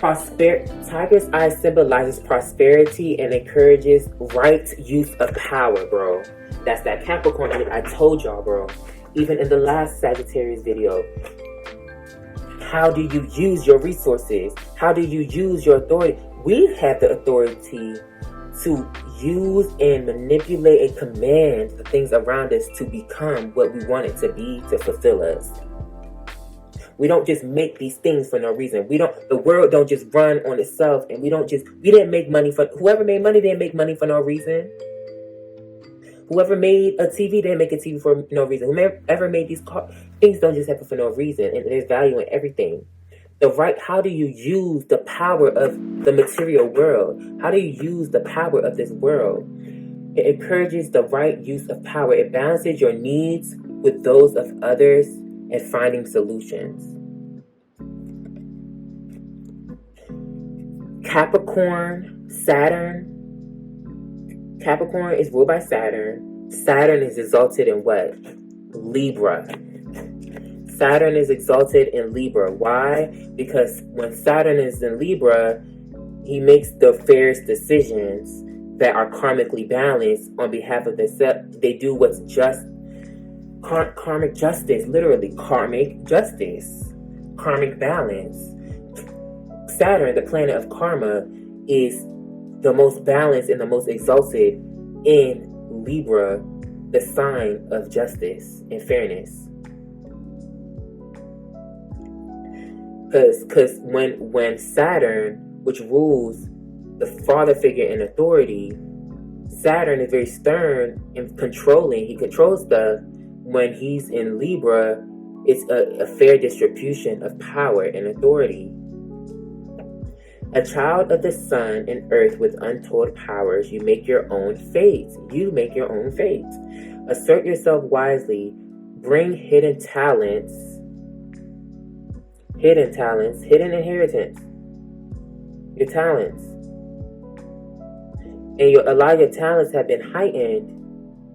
Tiger's Eye symbolizes prosperity and encourages right use of power, bro. That's that Capricorn energy I told y'all, bro. Even in the last Sagittarius video. How do you use your resources? How do you use your authority? We have the authority to use and manipulate and command the things around us to become what we want it to be, to fulfill us. We don't just make these things for no reason. The world don't just run on itself, and we didn't make money whoever made money didn't make money for no reason. Whoever made a TV didn't make a TV for no reason. Whoever made these things don't just happen for no reason, and there's value in everything. How do you use the power of the material world? How do you use the power of this world? It encourages the right use of power. It balances your needs with those of others and finding solutions. Capricorn Saturn. Capricorn is ruled by Saturn. Saturn is exalted in what? Libra. Saturn is exalted in Libra. Why? Because when Saturn is in Libra, he makes the fairest decisions that are karmically balanced on behalf of themselves. They do what's just. Karmic justice, literally karmic justice, karmic balance. Saturn, the planet of karma, is the most balanced and the most exalted in Libra, the sign of justice and fairness. Because when Saturn, which rules the father figure in authority, Saturn is very stern and controlling. He controls stuff. When he's in Libra, it's a fair distribution of power and authority. A child of the sun and earth with untold powers, you make your own fate. You make your own fate. Assert yourself wisely. Bring hidden talents, hidden inheritance. Your talents. And a lot of your talents have been heightened.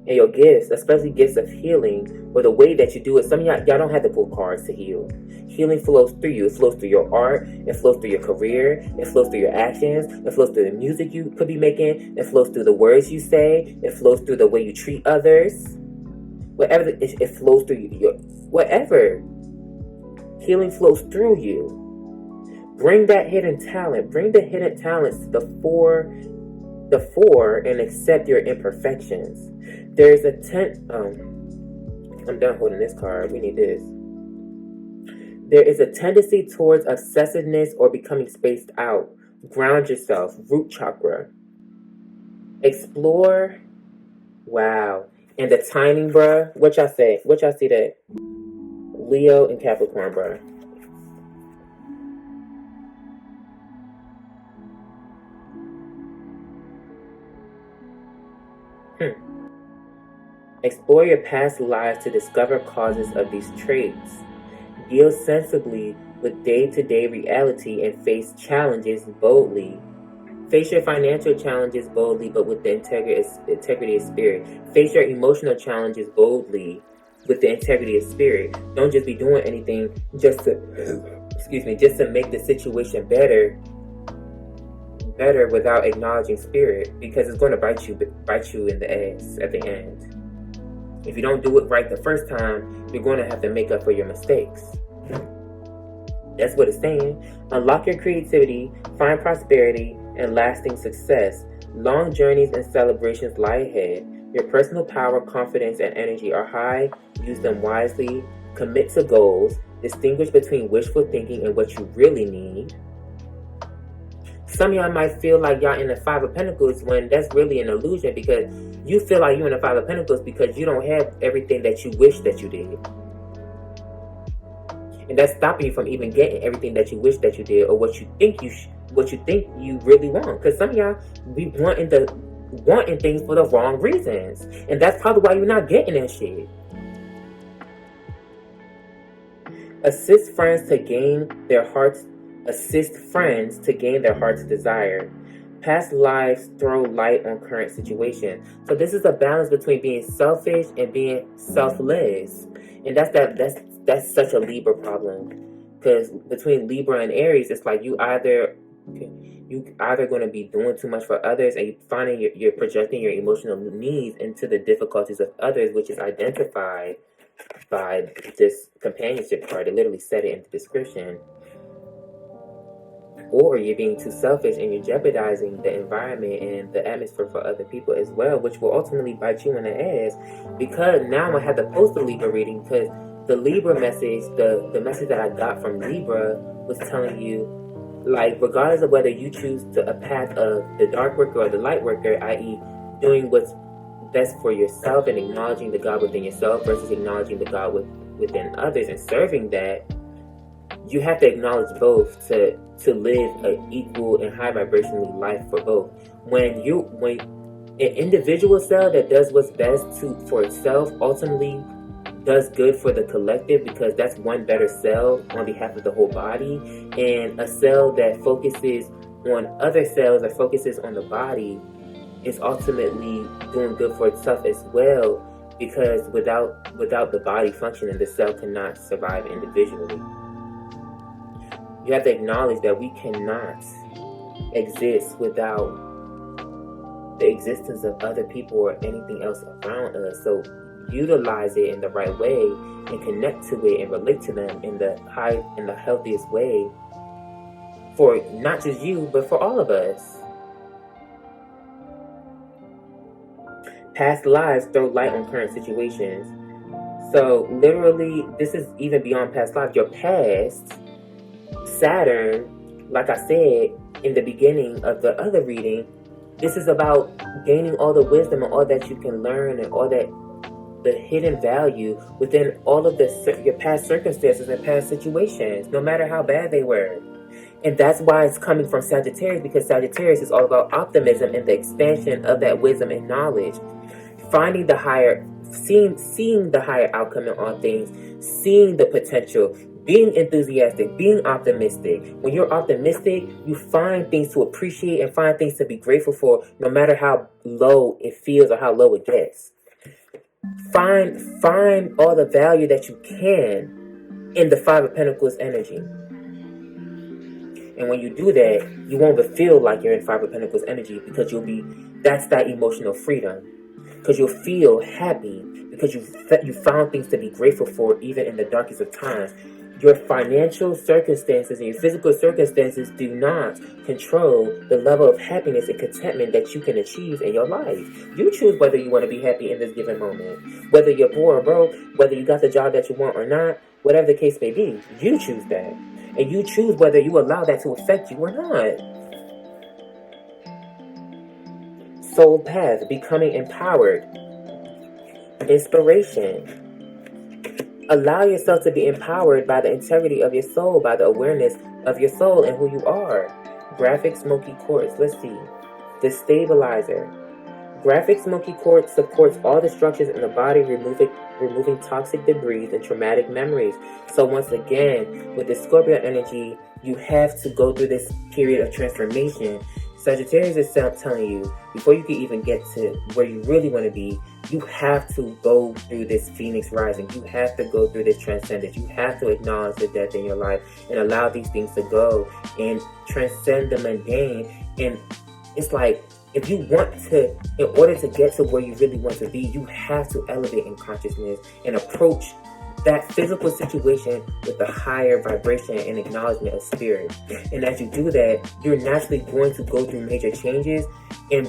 And your gifts, especially gifts of healing, or the way that you do it. Some of y'all don't have to pull cards to heal. Healing flows through you. It flows through your art. It flows through your career. It flows through your actions. It flows through the music you could be making. It flows through the words you say. It flows through the way you treat others. Whatever, it flows through your whatever. Healing flows through you. Bring that hidden talent. Bring the hidden talents to the fore, and accept your imperfections. There is a I'm done holding this card. We need this. There is a tendency towards obsessiveness or becoming spaced out. Ground yourself. Root chakra. Explore. Wow. And the timing, bruh. What y'all say? What y'all see that? Leo and Capricorn, bruh. Explore your past lives to discover causes of these traits. Deal sensibly with day-to-day reality and face challenges boldly. Face your financial challenges boldly, but with the integrity of spirit. Face your emotional challenges boldly, with the integrity of spirit. Don't just be doing anything just to make the situation better without acknowledging spirit, because it's going to bite you in the ass at the end. If you don't do it right the first time, you're going to have to make up for your mistakes. That's what it's saying. Unlock your creativity, find prosperity, and lasting success. Long journeys and celebrations lie ahead. Your personal power, confidence, and energy are high. Use them wisely. Commit to goals. Distinguish between wishful thinking and what you really need. Some of y'all might feel like y'all in the Five of Pentacles when that's really an illusion, because you feel like you're in the Five of Pentacles because you don't have everything that you wish that you did. And that's stopping you from even getting everything that you wish that you did, or what you think you really want. Because some of y'all be wanting things for the wrong reasons. And that's probably why you're not getting that shit. Assist friends to gain their heart's desire. Past lives throw light on current situations. So this is a balance between being selfish and being selfless. And that's such a Libra problem. Because between Libra and Aries, it's like you either going to be doing too much for others, and you're projecting your emotional needs into the difficulties of others, which is identified by this companionship card. It literally said it in the description. Or you're being too selfish and you're jeopardizing the environment and the atmosphere for other people as well, which will ultimately bite you in the ass. Because now I'm going to have to post a Libra reading, because the Libra message, the message that I got from Libra was telling you, like, regardless of whether you choose a path of the dark worker or the light worker, i.e. doing what's best for yourself and acknowledging the God within yourself versus acknowledging the God within others and serving that, you have to acknowledge both to live an equal and high vibrational life for both. When an individual cell that does what's best for itself ultimately does good for the collective, because that's one better cell on behalf of the whole body. And a cell that focuses on other cells or focuses on the body is ultimately doing good for itself as well, because without the body functioning, the cell cannot survive individually. You have to acknowledge that we cannot exist without the existence of other people or anything else around us. So utilize it in the right way and connect to it and relate to them in the healthiest way for not just you, but for all of us. Past lives throw light on current situations. So literally, this is even beyond past lives. Your past, Saturn, like I said in the beginning of the other reading, this is about gaining all the wisdom and all that you can learn and all that the hidden value within all of your past circumstances and past situations, no matter how bad they were. And that's why it's coming from Sagittarius, because Sagittarius is all about optimism and the expansion of that wisdom and knowledge. Finding the higher, seeing the higher outcome in all things, seeing the potential, being enthusiastic, being optimistic. When you're optimistic, you find things to appreciate and find things to be grateful for, no matter how low it feels or how low it gets. Find all the value that you can in the Five of Pentacles energy. And when you do that, you won't feel like you're in Five of Pentacles energy, because that's that emotional freedom. Because you'll feel happy, because you found things to be grateful for even in the darkest of times. Your financial circumstances and your physical circumstances do not control the level of happiness and contentment that you can achieve in your life. You choose whether you want to be happy in this given moment. Whether you're poor or broke, whether you got the job that you want or not, whatever the case may be, you choose that. And you choose whether you allow that to affect you or not. Soul path, becoming empowered. Inspiration. Allow yourself to be empowered by the integrity of your soul, by the awareness of your soul and who you are. Graphic smoky quartz. Let's see. The stabilizer. Graphic smoky quartz supports all the structures in the body, removing toxic debris and traumatic memories. So once again, with the Scorpio energy, you have to go through this period of transformation. Sagittarius is telling you, before you can even get to where you really want to be, you have to go through this Phoenix rising. You have to go through this transcendence. You have to acknowledge the death in your life and allow these things to go and transcend the mundane. And it's like, if you want to, in order to get to where you really want to be, you have to elevate in consciousness and approach that physical situation with a higher vibration and acknowledgement of spirit. And as you do that, you're naturally going to go through major changes. And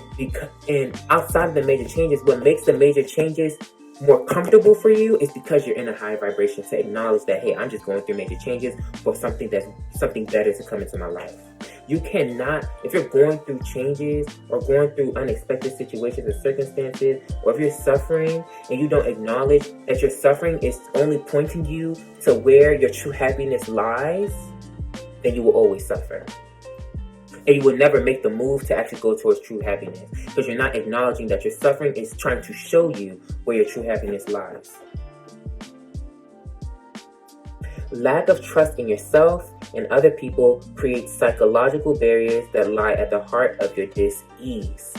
outside of the major changes, what makes the major changes more comfortable for you is because you're in a high vibration to acknowledge that, hey, I'm just going through major changes for something better to come into my life. You cannot, if you're going through changes or going through unexpected situations or circumstances, or if you're suffering and you don't acknowledge that your suffering is only pointing you to where your true happiness lies, then you will always suffer. And you will never make the move to actually go towards true happiness, because you're not acknowledging that your suffering is trying to show you where your true happiness lies. Lack of trust in yourself and other people creates psychological barriers that lie at the heart of your dis-ease.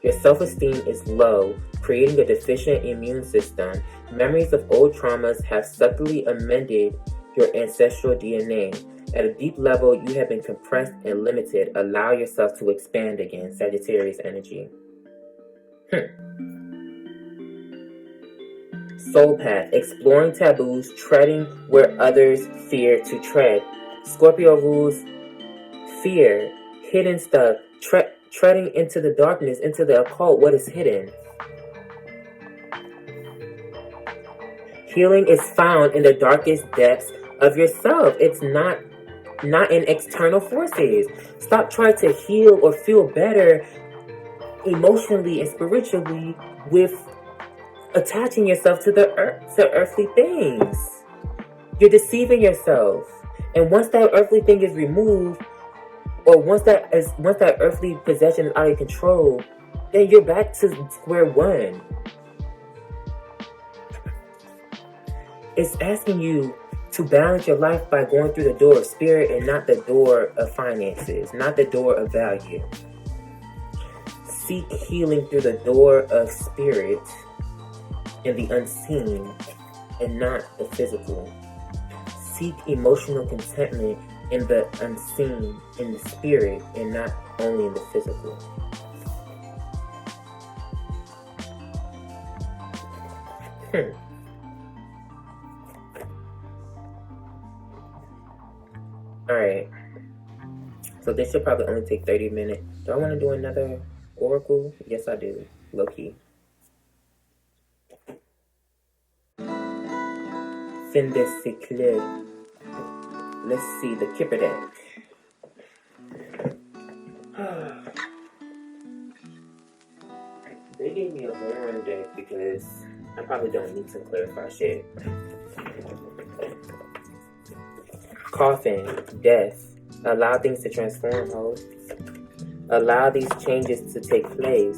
Your self-esteem is low, creating a deficient immune system. Memories of old traumas have subtly amended your ancestral DNA. At a deep level, you have been compressed and limited. Allow yourself to expand again. Sagittarius energy. Soul path. Exploring taboos, treading where others fear to tread. Scorpio rules fear, hidden stuff, treading into the darkness, into the occult, what is hidden. Healing is found in the darkest depths of yourself. It's not in external forces. Stop trying to heal or feel better emotionally and spiritually with attaching yourself to to earthly things. You're deceiving yourself. And once that earthly thing is removed, or once that earthly possession is out of control, then you're back to square one. It's asking you To balance your life by going through the door of spirit and not the door of finances, not the door of value. Seek healing through the door of spirit and the unseen and not the physical. Seek emotional contentment in the unseen, in the spirit, and not only in the physical. Alright. So this should probably only take 30 minutes. Do I want to do another oracle? Yes, I do. Low key. Fin de cycle. Let's see the Kipper deck. They gave me a boring deck because I probably don't need to clarify shit. Coffin, death. Allow things to transform, ho. Allow these changes to take place.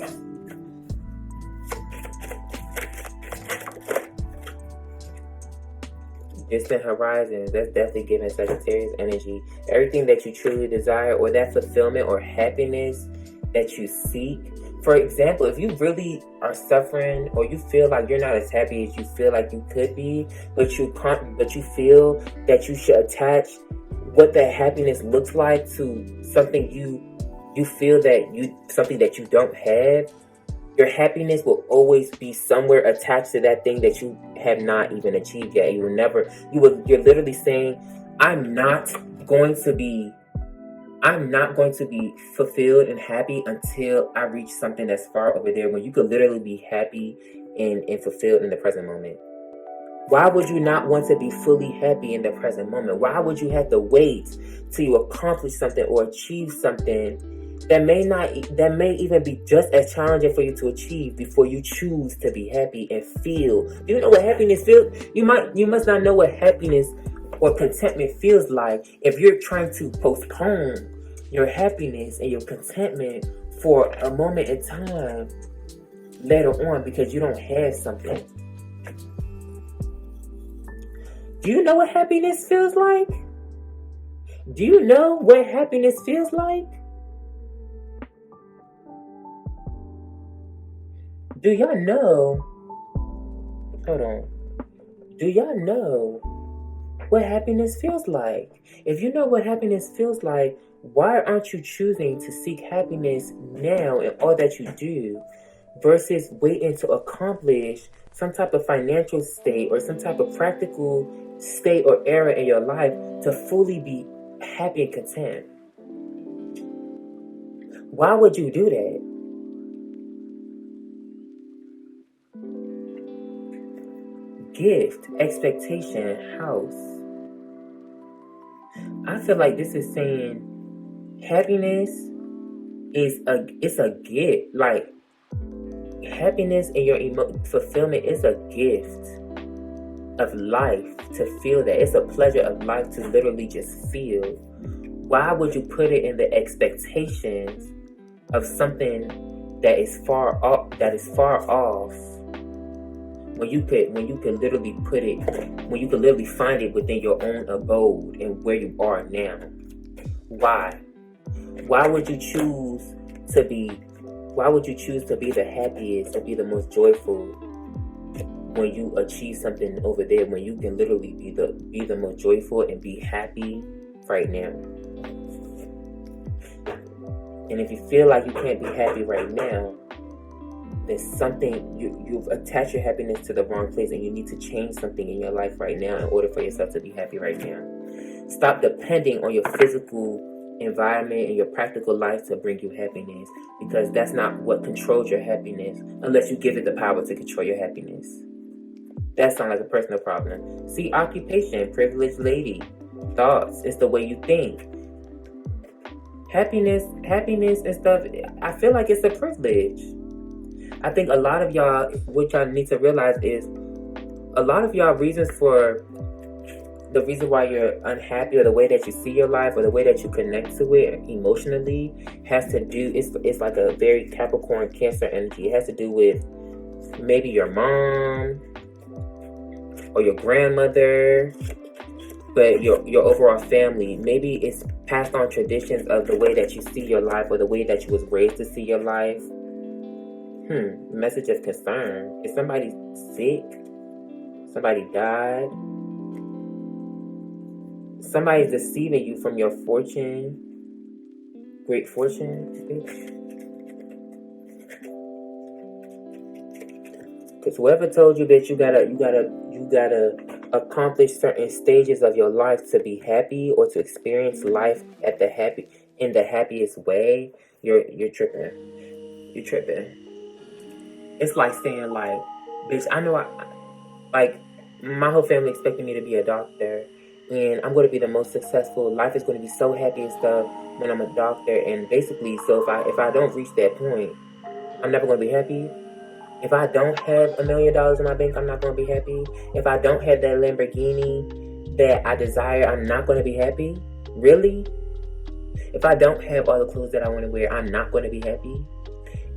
Distant horizons, that's definitely giving Sagittarius energy. Everything that you truly desire, or that fulfillment or happiness that you seek. For example, if you really are suffering, or you feel like you're not as happy as you feel like you could be, but you feel that you should attach what that happiness looks like to something you feel that something that you don't have, your happiness will always be somewhere attached to that thing that you have not even achieved yet. You're literally saying, I'm not going to be fulfilled and happy until I reach something that's far over there, when you could literally be happy and fulfilled in the present moment. Why would you not want to be fully happy in the present moment? Why would you have to wait till you accomplish something or achieve something that may even be just as challenging for you to achieve before you choose to be happy and feel? Do you know what happiness feels? You must not know what happiness or contentment feels like if you're trying to postpone your happiness and your contentment for a moment in time later on because you don't have something. Do you know what happiness feels like? Do you know what happiness feels like? Do y'all know? Hold on. Do y'all know what happiness feels like? If you know what happiness feels like, why aren't you choosing to seek happiness now in all that you do versus waiting to accomplish some type of financial state or some type of practical state or era in your life to fully be happy and content? Why would you do that? Gift, expectation, house. I feel like this is saying happiness is a gift. Like, happiness and your fulfillment is a gift of life, to feel that. It's a pleasure of life to literally just feel. Why would you put it in the expectations of something that is far off when you could literally find it within your own abode and where you are now? Why would you choose to be the happiest, to be the most joyful when you achieve something over there, when you can literally be the most joyful and be happy right now? And if you feel like you can't be happy right now, there's something, you've attached your happiness to the wrong place, and you need to change something in your life right now in order for yourself to be happy right now. Stop depending on your physical environment and your practical life to bring you happiness, because that's not what controls your happiness unless you give it the power to control your happiness. That sounds like a personal problem. See, occupation, privileged lady, thoughts, it's the way you think. Happiness and stuff, I feel like it's a privilege. I think a lot of y'all, what y'all need to realize is, a lot of y'all the reason why you're unhappy, or the way that you see your life, or the way that you connect to it emotionally, has to do, it's like a very Capricorn Cancer energy. It has to do with maybe your mom or your grandmother but your overall family, maybe it's passed on traditions of the way that you see your life or the way that you was raised to see your life. Message of concern. Is somebody sick? Somebody died? Somebody's deceiving you from your fortune. Great fortune, bitch. Because whoever told you that you gotta accomplish certain stages of your life to be happy or to experience life in the happiest way, you're tripping. You're tripping. It's like saying like, bitch, I know like my whole family expected me to be a doctor, and I'm going to be the most successful. Life is going to be so happy and stuff when I'm a doctor, and basically, so if I don't reach that point, I'm never going to be happy. If I don't have $1 million in my bank, I'm not going to be happy. If I don't have that Lamborghini that I desire, I'm not going to be happy. Really? If I don't have all the clothes that I want to wear, I'm not going to be happy.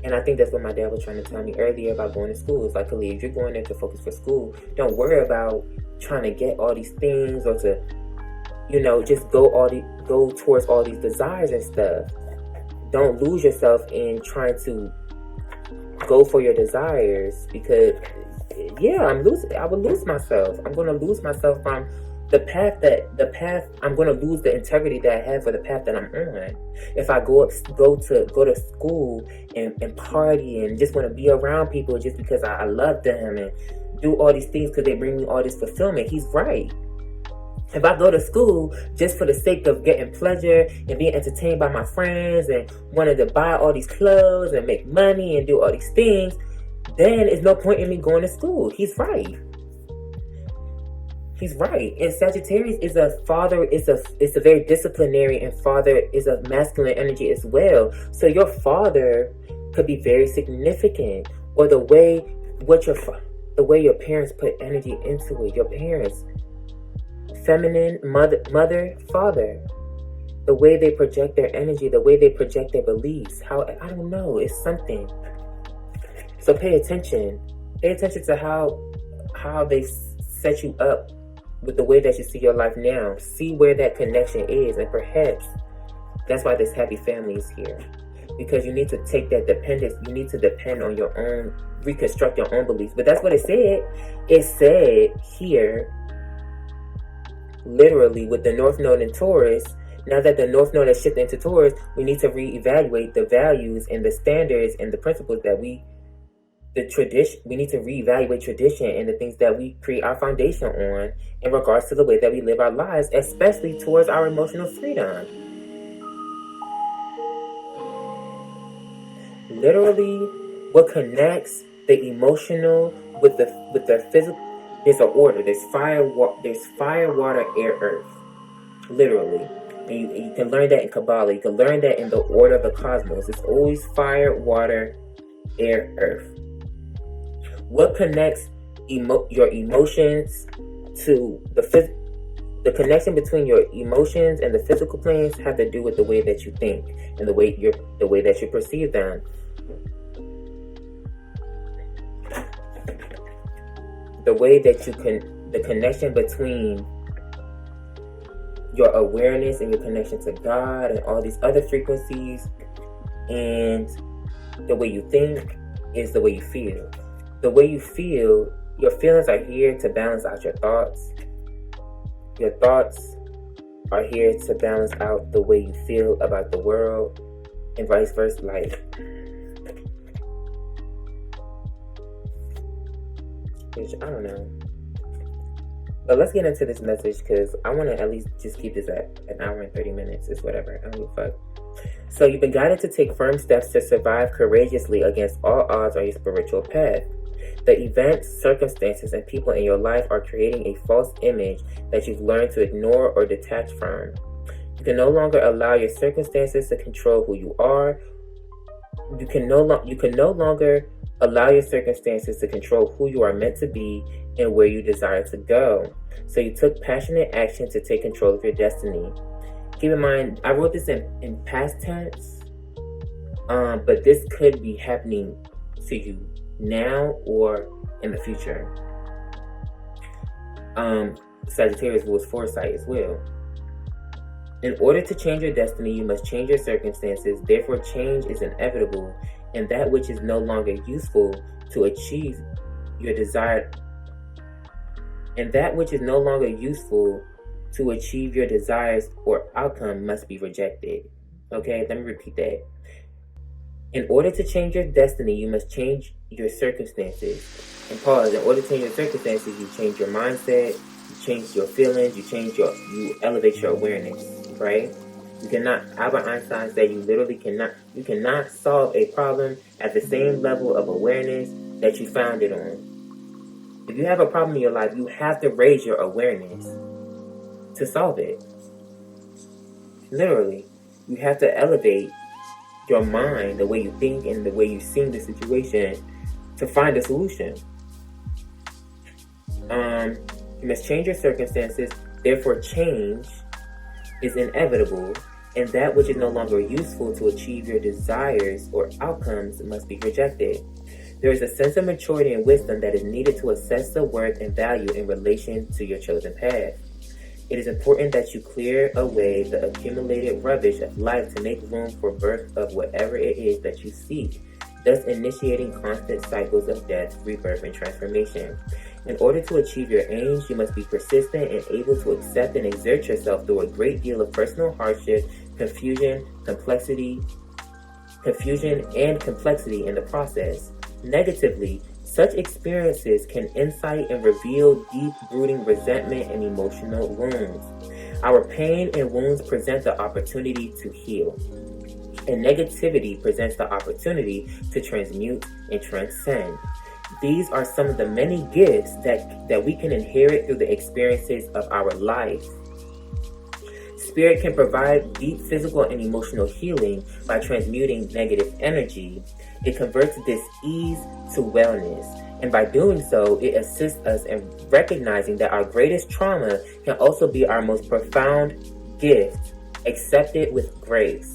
And I think that's what my dad was trying to tell me earlier about going to school. It's like, Khalid, if you're going there to focus for school, don't worry about trying to get all these things or to, just go towards all these desires and stuff. Don't lose yourself in trying to go for your desires, because I would lose myself. I'm going to lose myself from the path. I'm going to lose the integrity that I have for the path that I'm on. If I go to school and party and just want to be around people just because I love them and do all these things because they bring me all this fulfillment, he's right. If I go to school just for the sake of getting pleasure and being entertained by my friends and wanting to buy all these clothes and make money and do all these things, then there's no point in me going to school. He's right. He's right. And Sagittarius is a father, it's a very disciplinary, and father is a masculine energy as well. So your father could be very significant, or the way your parents put energy into it. Your parents, feminine, mother, father, the way they project their energy, the way they project their beliefs. I don't know, it's something. So pay attention to how they set you up with the way that you see your life now. See where that connection is, and perhaps that's why this happy family is here. Because you need to take that dependence, you need to depend on your own, reconstruct your own beliefs. But that's what it said. It said here, literally, with the North Node in Taurus, now that the North Node has shifted into Taurus, we need to reevaluate the values and the standards and the principles that we need to reevaluate tradition and the things that we create our foundation on in regards to the way that we live our lives, especially towards our emotional freedom. Literally, what connects the emotional with the physical, there's an order. There's fire, water, air, earth. Literally. And you can learn that in Kabbalah. You can learn that in the order of the cosmos. It's always fire, water, air, earth. What connects your emotions to the connection between your emotions and the physical planes have to do with the way that you think and the way that you perceive them. The way that the connection between your awareness and your connection to God and all these other frequencies and the way you think is the way you feel. The way you feel, your feelings are here to balance out your thoughts. Your thoughts are here to balance out the way you feel about the world, and vice versa. Like, I don't know. But let's get into this message, because I want to at least just keep this at an hour and 30 minutes. It's whatever. I don't give a fuck. So you've been guided to take firm steps to survive courageously against all odds on your spiritual path. The events, circumstances, and people in your life are creating a false image that you've learned to ignore or detach from. You can no longer allow your circumstances to control who you are. You can no longer allow your circumstances to control who you are meant to be and where you desire to go. So you took passionate action to take control of your destiny. Keep in mind, I wrote this in past tense, but this could be happening to you now or in the future. Sagittarius rules foresight as well. In order to change your destiny, you must change your circumstances. Therefore, change is inevitable, and that which is no longer useful to achieve your desired desires or outcome must be rejected. Okay, let me repeat that. In order to change your destiny, you must change your circumstances. And pause. In order to change your circumstances, you change your mindset, you change your feelings, you elevate your awareness. Right? You cannot, Albert Einstein said you cannot solve a problem at the same level of awareness that you found it on. If you have a problem in your life, you have to raise your awareness to solve it. Literally. You have to elevate your mind, the way you think and the way you see the situation to find a solution. You must change your circumstances, therefore change is inevitable, and that which is no longer useful to achieve your desires or outcomes must be rejected. There is a sense of maturity and wisdom that is needed to assess the worth and value in relation to your chosen path. It is important that you clear away the accumulated rubbish of life to make room for birth of whatever it is that you seek, thus initiating constant cycles of death, rebirth, and transformation. In order to achieve your aims, you must be persistent and able to accept and exert yourself through a great deal of personal hardship, confusion, and complexity in the process. Negatively, such experiences can incite and reveal deep-rooting resentment and emotional wounds. Our pain and wounds present the opportunity to heal, and negativity presents the opportunity to transmute and transcend. These are some of the many gifts that we can inherit through the experiences of our life. Spirit can provide deep physical and emotional healing by transmuting negative energy. It converts dis-ease to wellness, and by doing so, it assists us in recognizing that our greatest trauma can also be our most profound gift, accepted with grace.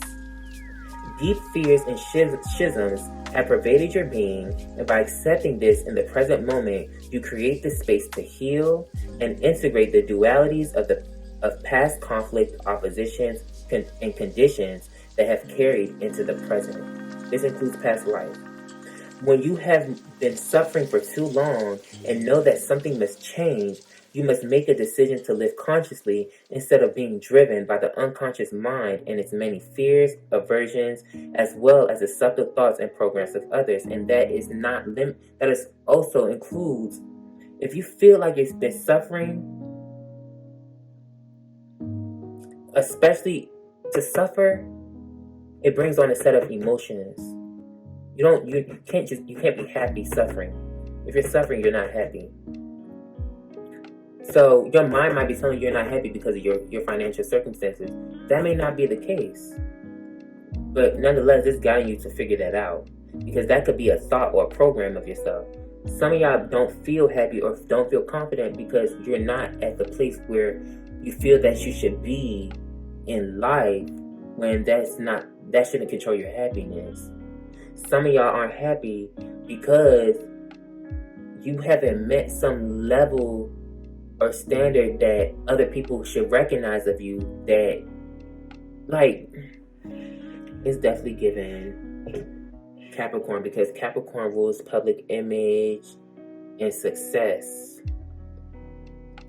Deep fears and schisms have pervaded your being, and by accepting this in the present moment, you create the space to heal and integrate the dualities of past conflict, oppositions, and conditions that have carried into the present. This includes past life. When you have been suffering for too long and know that something must change, you must make a decision to live consciously instead of being driven by the unconscious mind and its many fears, aversions, as well as the subtle thoughts and programs of others. And that is also includes, if you feel like you've been suffering, especially to suffer, it brings on a set of emotions. You can't be happy suffering. If you're suffering, you're not happy. So your mind might be telling you you're not happy because of your financial circumstances. That may not be the case. But nonetheless, it's guiding you to figure that out. Because that could be a thought or a program of yourself. Some of y'all don't feel happy or don't feel confident because you're not at the place where you feel that you should be in life, when that shouldn't control your happiness. Some of y'all aren't happy because you haven't met some level or standard that other people should recognize of you, that, like, it's definitely given Capricorn, because Capricorn rules public image and success.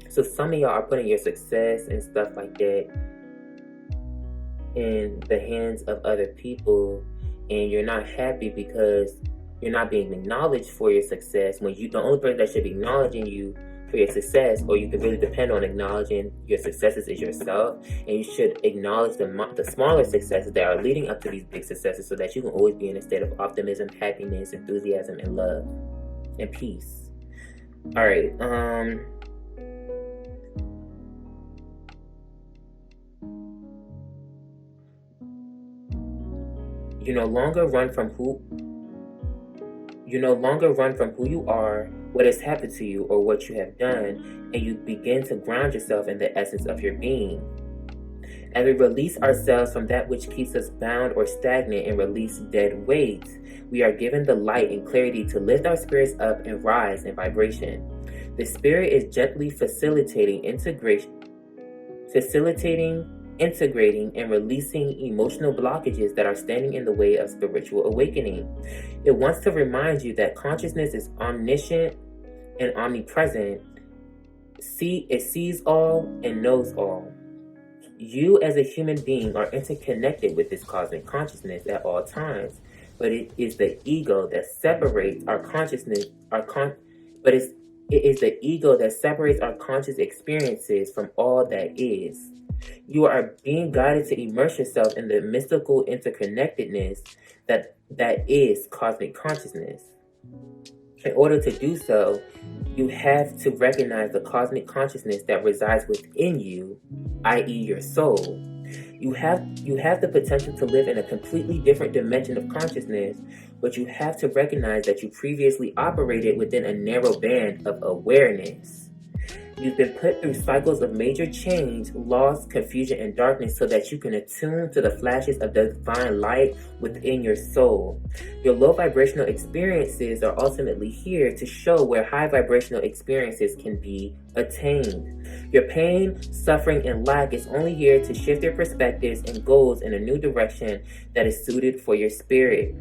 So some of y'all are putting your success and stuff like that in the hands of other people, and you're not happy because you're not being acknowledged for your success, when the only person that should be acknowledging you for your success, or you can really depend on acknowledging your successes, is yourself. And you should acknowledge the smaller successes that are leading up to these big successes, so that you can always be in a state of optimism, happiness, enthusiasm, and love and peace. All right. You no longer run from who you are, what has happened to you, or what you have done, and you begin to ground yourself in the essence of your being. As we release ourselves from that which keeps us bound or stagnant and release dead weights, we are given the light and clarity to lift our spirits up and rise in vibration. The spirit is gently facilitating, integrating, and releasing emotional blockages that are standing in the way of spiritual awakening. It wants to remind you that consciousness is omniscient and omnipresent. It sees all and knows all. You as a human being are interconnected with this cosmic consciousness at all times, but it is the ego that separates our consciousness, it is the ego that separates our conscious experiences from all that is. You are being guided to immerse yourself in the mystical interconnectedness that is cosmic consciousness. In order to do so, you have to recognize the cosmic consciousness that resides within you, i.e. your soul. You have the potential to live in a completely different dimension of consciousness, but you have to recognize that you previously operated within a narrow band of awareness. You've been put through cycles of major change, loss, confusion, and darkness so that you can attune to the flashes of the divine light within your soul. Your low vibrational experiences are ultimately here to show where high vibrational experiences can be attained. Your pain, suffering, and lack is only here to shift your perspectives and goals in a new direction that is suited for your spirit.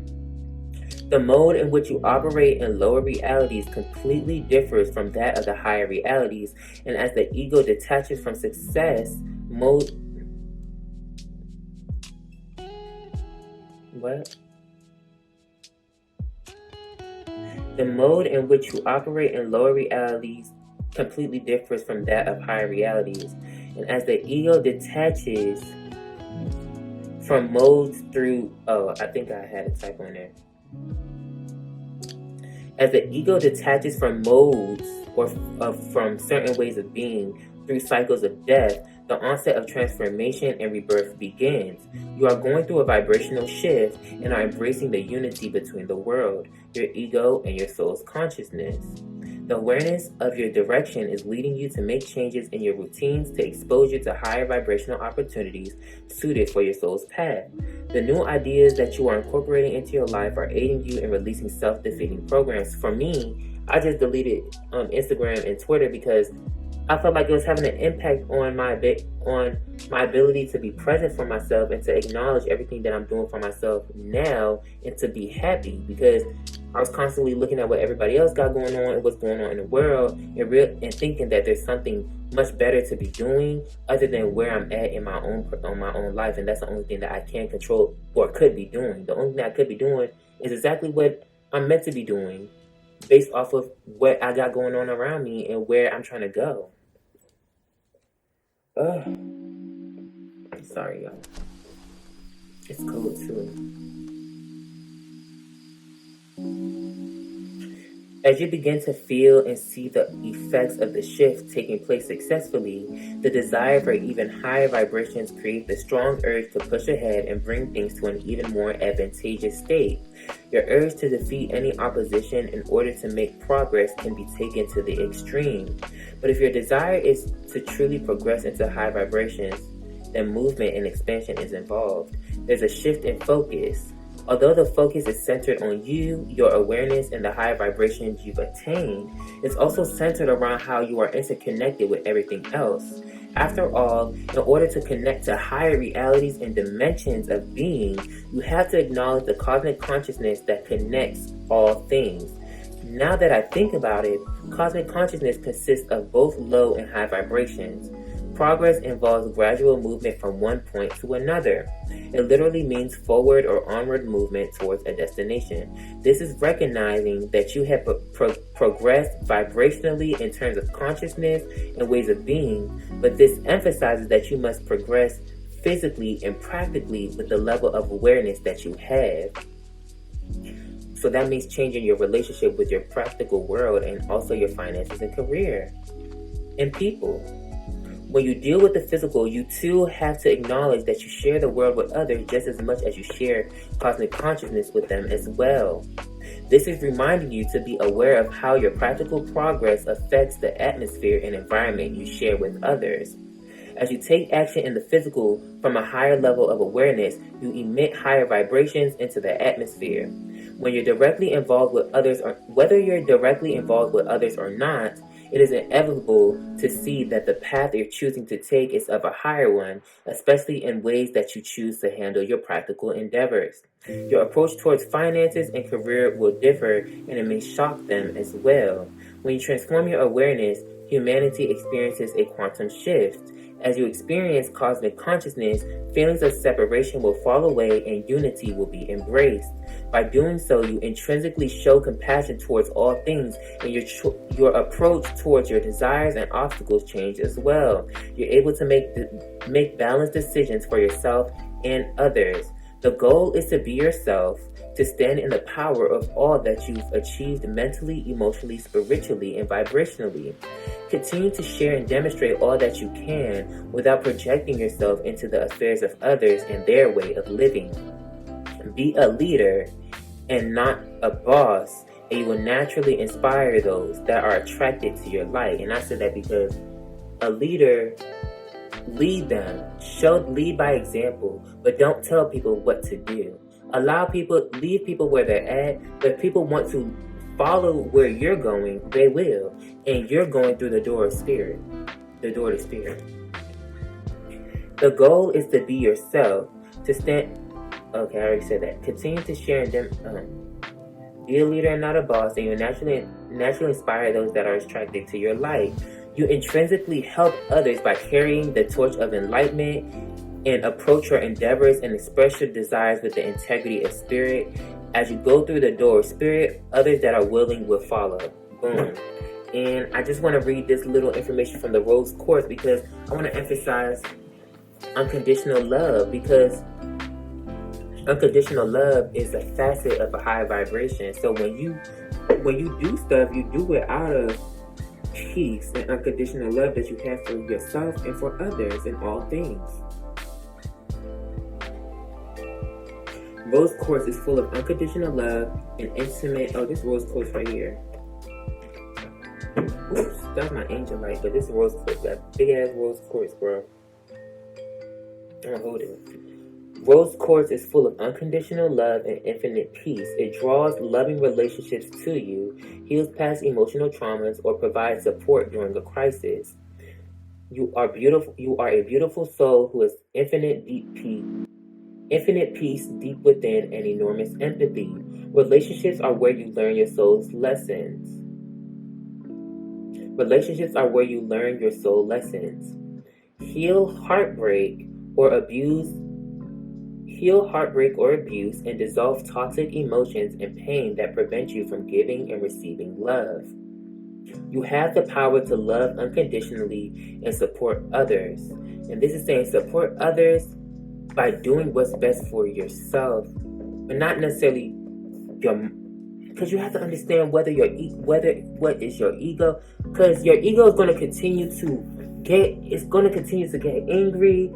The mode in which you operate in lower realities completely differs from that of the higher realities, and as the ego detaches from success, The mode in which you operate in lower realities completely differs from that of higher realities, and as the ego detaches from modes through... Oh, I think I had a typo in there. As the ego detaches from modes or from certain ways of being through cycles of death, the onset of transformation and rebirth begins. You are going through a vibrational shift and are embracing the unity between the world, your ego, and your soul's consciousness. The awareness of your direction is leading you to make changes in your routines to expose you to higher vibrational opportunities suited for your soul's path. The new ideas that you are incorporating into your life are aiding you in releasing self-defeating programs. For me, I just deleted Instagram and Twitter because I felt like it was having an impact on my ability to be present for myself and to acknowledge everything that I'm doing for myself now and to be happy, because I was constantly looking at what everybody else got going on and what's going on in the world and thinking that there's something much better to be doing other than where I'm at in my own life, and that's the only thing that I can control or could be doing. The only thing I could be doing is exactly what I'm meant to be doing based off of what I got going on around me and where I'm trying to go. Sorry, y'all. It's cold too. As you begin to feel and see the effects of the shift taking place successfully, the desire for even higher vibrations creates the strong urge to push ahead and bring things to an even more advantageous state. Your urge to defeat any opposition in order to make progress can be taken to the extreme. But if your desire is to truly progress into high vibrations, then movement and expansion is involved. There's a shift in focus. Although the focus is centered on you, your awareness, and the high vibrations you've attained, it's also centered around how you are interconnected with everything else. After all, in order to connect to higher realities and dimensions of being, you have to acknowledge the cosmic consciousness that connects all things. Now that I think about it, cosmic consciousness consists of both low and high vibrations. Progress involves gradual movement from one point to another. It literally means forward or onward movement towards a destination. This is recognizing that you have progressed vibrationally in terms of consciousness and ways of being, but this emphasizes that you must progress physically and practically with the level of awareness that you have. So that means changing your relationship with your practical world and also your finances and career and people. When you deal with the physical, you too have to acknowledge that you share the world with others just as much as you share cosmic consciousness with them as well. This is reminding you to be aware of how your practical progress affects the atmosphere and environment you share with others. As you take action in the physical from a higher level of awareness, you emit higher vibrations into the atmosphere. When you're directly involved with others, or whether you're directly involved with others or not, It is inevitable to see that the path you're choosing to take is of a higher one, especially in ways that you choose to handle your practical endeavors. Your approach towards finances and career will differ, and it may shock them as well. When you transform your awareness, humanity experiences a quantum shift. As you experience cosmic consciousness, feelings of separation will fall away and unity will be embraced. By doing so, you intrinsically show compassion towards all things, and your approach towards your desires and obstacles change as well. You're able to make balanced decisions for yourself and others. The goal is to be yourself, to stand in the power of all that you've achieved mentally, emotionally, spiritually, and vibrationally. Continue to share and demonstrate all that you can without projecting yourself into the affairs of others and their way of living. Be a leader and not a boss, and you will naturally inspire those that are attracted to your light. And I said that because a leader, lead them, lead by example, but don't tell people what to do. Leave people where they're at, but if people want to follow where you're going, they will. And you're going through the door of spirit, the door to spirit. The goal is to be yourself, to stand. Okay, I already said that. Continue to share and be a leader and not a boss, and you naturally inspire those that are attracted to your light. You intrinsically help others by carrying the torch of enlightenment and approach your endeavors and express your desires with the integrity of spirit. As you go through the door of spirit, others that are willing will follow. Boom. And I just want to read this little information from the Rose Quartz because I want to emphasize unconditional love, because unconditional love is a facet of a high vibration. So when you do stuff, you do it out of peace and unconditional love that you have for yourself and for others in all things. Rose quartz is full of unconditional love and intimate. Oh, this rose quartz right here. Oops, that's my angel light, but this is rose quartz. That big ass rose quartz, bro. I'm gonna hold it. Rose quartz is full of unconditional love and infinite peace. It draws loving relationships to you, heals past emotional traumas, or provides support during a crisis. You are beautiful. You are a beautiful soul who has infinite peace deep within, and enormous empathy. Relationships are where you learn your soul's lessons. Relationships are where you learn your soul lessons. Heal heartbreak or abuse, and dissolve toxic emotions and pain that prevent you from giving and receiving love. You have the power to love unconditionally and support others. And this is saying support others by doing what's best for yourself, but not necessarily because you have to understand what is your ego, because your ego is going to continue to get angry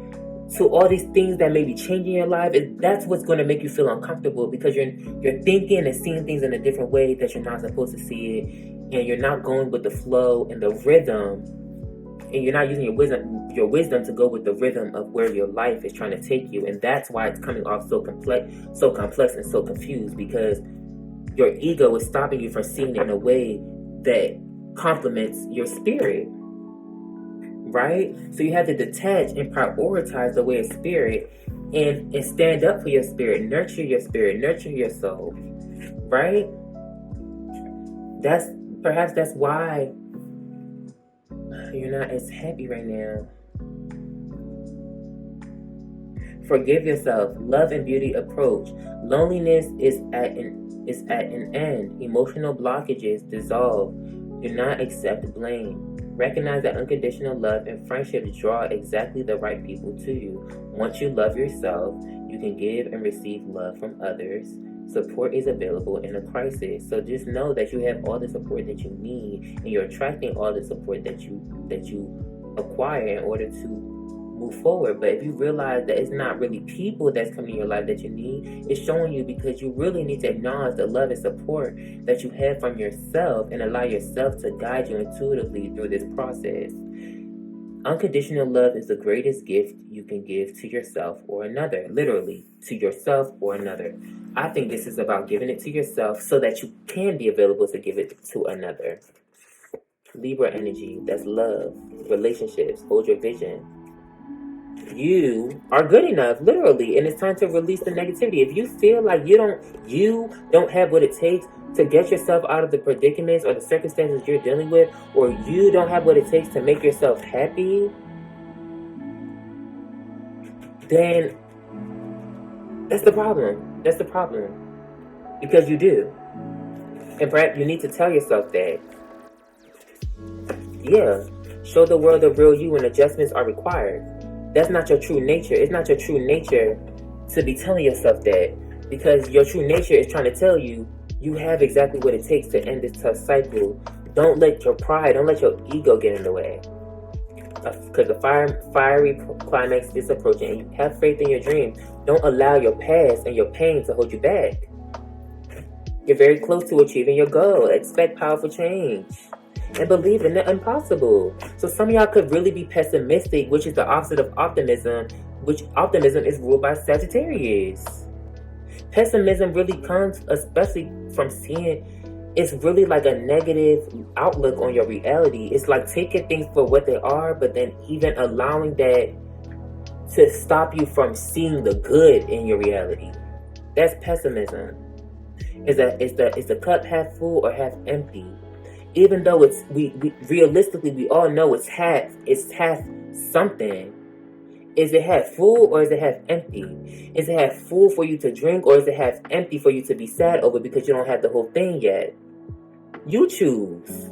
to all these things that may be changing your life. That's what's going to make you feel uncomfortable, because you're thinking and seeing things in a different way that you're not supposed to see it, and you're not going with the flow and the rhythm, and you're not using your wisdom to go with the rhythm of where your life is trying to take you. And that's why it's coming off so complex and so confused, because your ego is stopping you from seeing it in a way that complements your spirit. Right? So you have to detach and prioritize the way of spirit and stand up for your spirit, nurture your spirit, nurture your soul. Right? That's why you're not as happy right now. Forgive yourself. Love and beauty approach. Loneliness is at an end. Emotional blockages dissolve. Do not accept blame. Recognize that unconditional love and friendship draw exactly the right people to you. Once you love yourself, you can give and receive love from others. Support is available in a crisis. So just know that you have all the support that you need, and you're attracting all the support that you acquire in order to move forward. But if you realize that it's not really people that's coming in your life that you need, it's showing you, because you really need to acknowledge the love and support that you have from yourself and allow yourself to guide you intuitively through this process. Unconditional love is the greatest gift you can give to yourself or another. Literally, to yourself or another. I think this is about giving it to yourself so that you can be available to give it to another. Libra energy, that's love, relationships, hold your vision. You are good enough, literally, and it's time to release the negativity. If you feel like you don't have what it takes to get yourself out of the predicaments or the circumstances you're dealing with, or you don't have what it takes to make yourself happy, then that's the problem. That's the problem. Because you do. And perhaps you need to tell yourself that. Yeah. Show the world the real you and adjustments are required. That's not your true nature. It's not your true nature to be telling yourself that. Because your true nature is trying to tell you you have exactly what it takes to end this tough cycle. Don't let your pride, don't let your ego get in the way. Because the fiery climax is approaching and you have faith in your dream. Don't allow your past and your pain to hold you back. You're very close to achieving your goal. Expect powerful change. And believe in the impossible. So some of y'all could really be pessimistic, which is the opposite of optimism, which optimism is ruled by Sagittarius. Pessimism really comes especially from seeing it's really like a negative outlook on your reality. It's like taking things for what they are, but then even allowing that to stop you from seeing the good in your reality. That's pessimism. Is the cup half full or half empty? Even though it's we realistically we all know it's half something. Is it half full or is it half empty? Is it half full for you to drink or is it half empty for you to be sad over because you don't have the whole thing yet? You choose.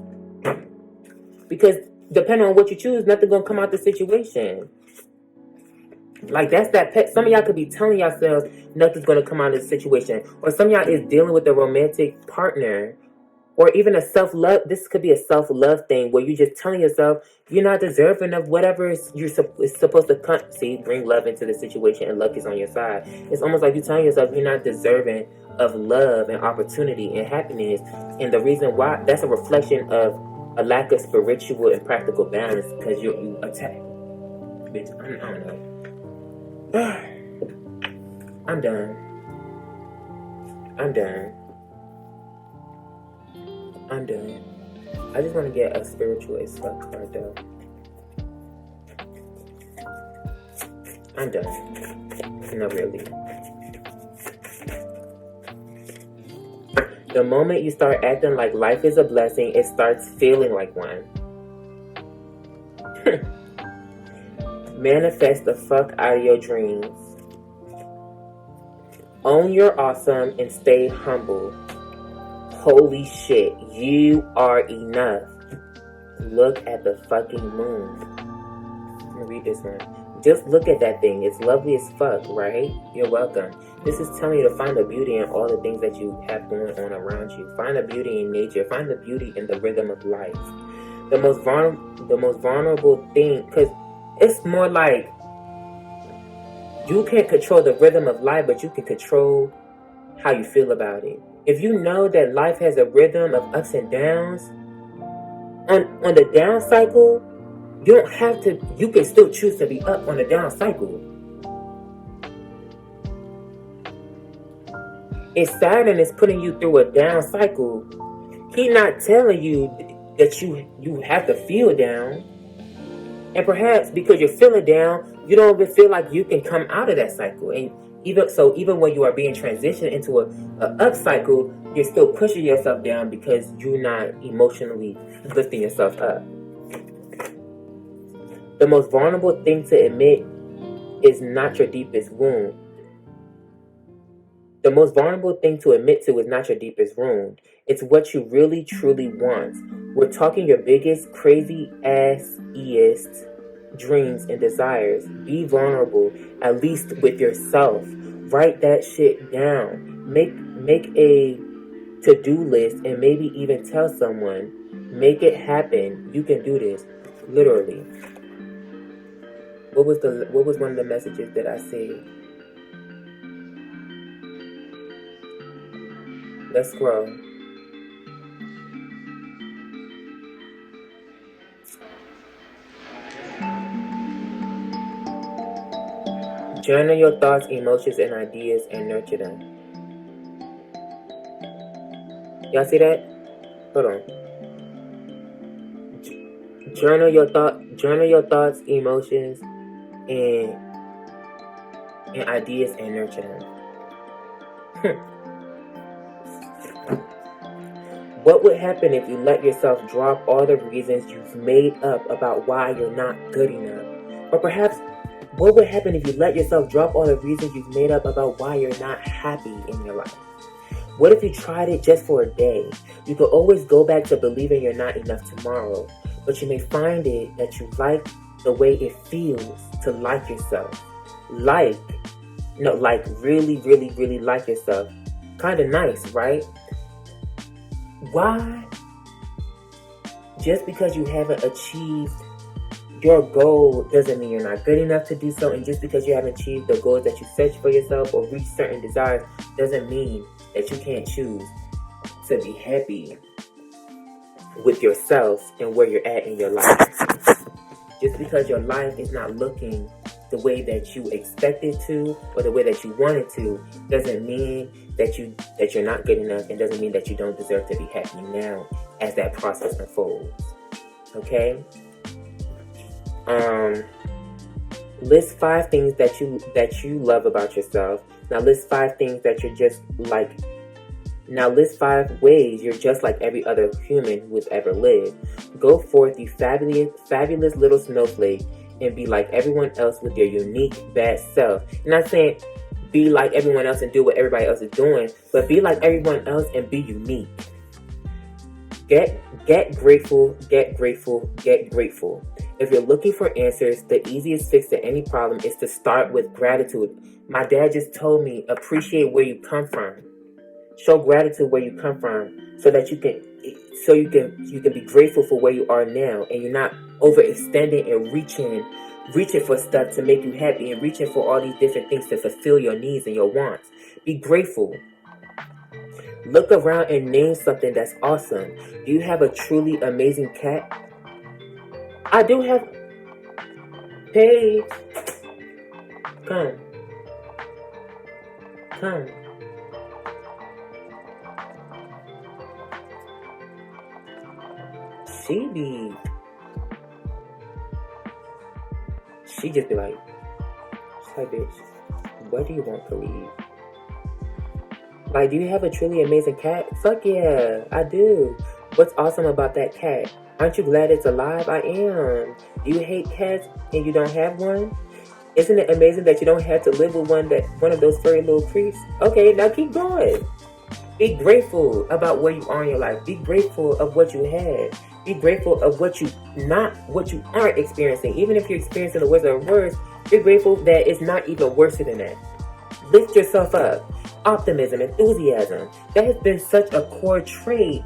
Because depending on what you choose, nothing gonna come out the situation. Like that's that pet. Some of y'all could be telling yourselves nothing's gonna come out of the situation. Or some of y'all is dealing with a romantic partner. Or even a self-love. This could be a self-love thing where you're just telling yourself you're not deserving of whatever is supposed to come. See, bring love into the situation and luck is on your side. It's almost like you're telling yourself you're not deserving of love and opportunity and happiness. And the reason why, that's a reflection of a lack of spiritual and practical balance because you attack. Bitch, I don't know. I'm done. I just want to get a spiritual as fuck card though. I'm done. Not really. The moment you start acting like life is a blessing, it starts feeling like one. Manifest the fuck out of your dreams. Own your awesome and stay humble. Holy shit, you are enough. Look at the fucking moon. Let me read this one. Just look at that thing. It's lovely as fuck, right? You're welcome. This is telling you to find the beauty in all the things that you have going on around you. Find the beauty in nature. Find the beauty in the rhythm of life. The most vulnerable thing, because it's more like you can't control the rhythm of life, but you can control how you feel about it. If you know that life has a rhythm of ups and downs, on the down cycle, you don't have to, you can still choose to be up on the down cycle. If Saturn is putting you through a down cycle, he's not telling you that you have to feel down. And perhaps because you're feeling down, you don't even feel like you can come out of that cycle. And even when you are being transitioned into a up cycle, you're still pushing yourself down because you're not emotionally lifting yourself up. The most vulnerable thing to admit is not your deepest wound. The most vulnerable thing to admit to is not your deepest wound. It's what you really truly want. We're talking your biggest, crazy-ass-iest dreams and desires. Be vulnerable, at least with yourself. Write that shit down. Make a to-do list and maybe even tell someone. Make it happen. You can do this. Literally. What was one of the messages that I said? Let's scroll. Journal your thoughts, emotions, and ideas and nurture them. Y'all see that? Hold on. Journal your thoughts, emotions, and ideas, and nurture them. What would happen if you let yourself drop all the reasons you've made up about why you're not good enough? Or perhaps, what would happen if you let yourself drop all the reasons you've made up about why you're not happy in your life? What if you tried it just for a day? You could always go back to believing you're not enough tomorrow, but you may find it that you like the way it feels to like yourself. Like really, really, really like yourself. Kind of nice, right? Why? Just because you haven't achieved your goal doesn't mean you're not good enough to do so. And just because you haven't achieved the goals that you set for yourself or reached certain desires doesn't mean that you can't choose to be happy with yourself and where you're at in your life. Just because your life is not looking the way that you expect it to or the way that you want it to doesn't mean that you're not good enough, and doesn't mean that you don't deserve to be happy now as that process unfolds. Okay? List 5 things that you love about yourself. Now list 5 things that you're just like. Now list 5 ways you're just like every other human who's ever lived. Go forth, you fabulous little snowflake, and be like everyone else with your unique best self. I'm not saying be like everyone else and do what everybody else is doing, but be like everyone else and be unique. Get grateful, get grateful, get grateful. If you're looking for answers, the easiest fix to any problem is to start with gratitude. My dad just told me, appreciate where you come from. Show gratitude where you come from, so that you can be grateful for where you are now, and you're not overextending and reaching for stuff to make you happy, and reaching for all these different things to fulfill your needs and your wants. Be grateful. Look around and name something that's awesome. Do you have a truly amazing cat? I do have. Paige, come. She just be like, bitch, what do you want to leave? Like, do you have a truly amazing cat? Fuck yeah, I do. What's awesome about that cat? Aren't you glad it's alive? I am. Do you hate cats and you don't have one? Isn't it amazing that you don't have to live with one of those furry little creeps? Okay, now keep going. Be grateful about where you are in your life. Be grateful of what you have. Be grateful of what you aren't experiencing. Even if you're experiencing the worst of words, be grateful that it's not even worse than that. Lift yourself up. Optimism, enthusiasm. That has been such a core trait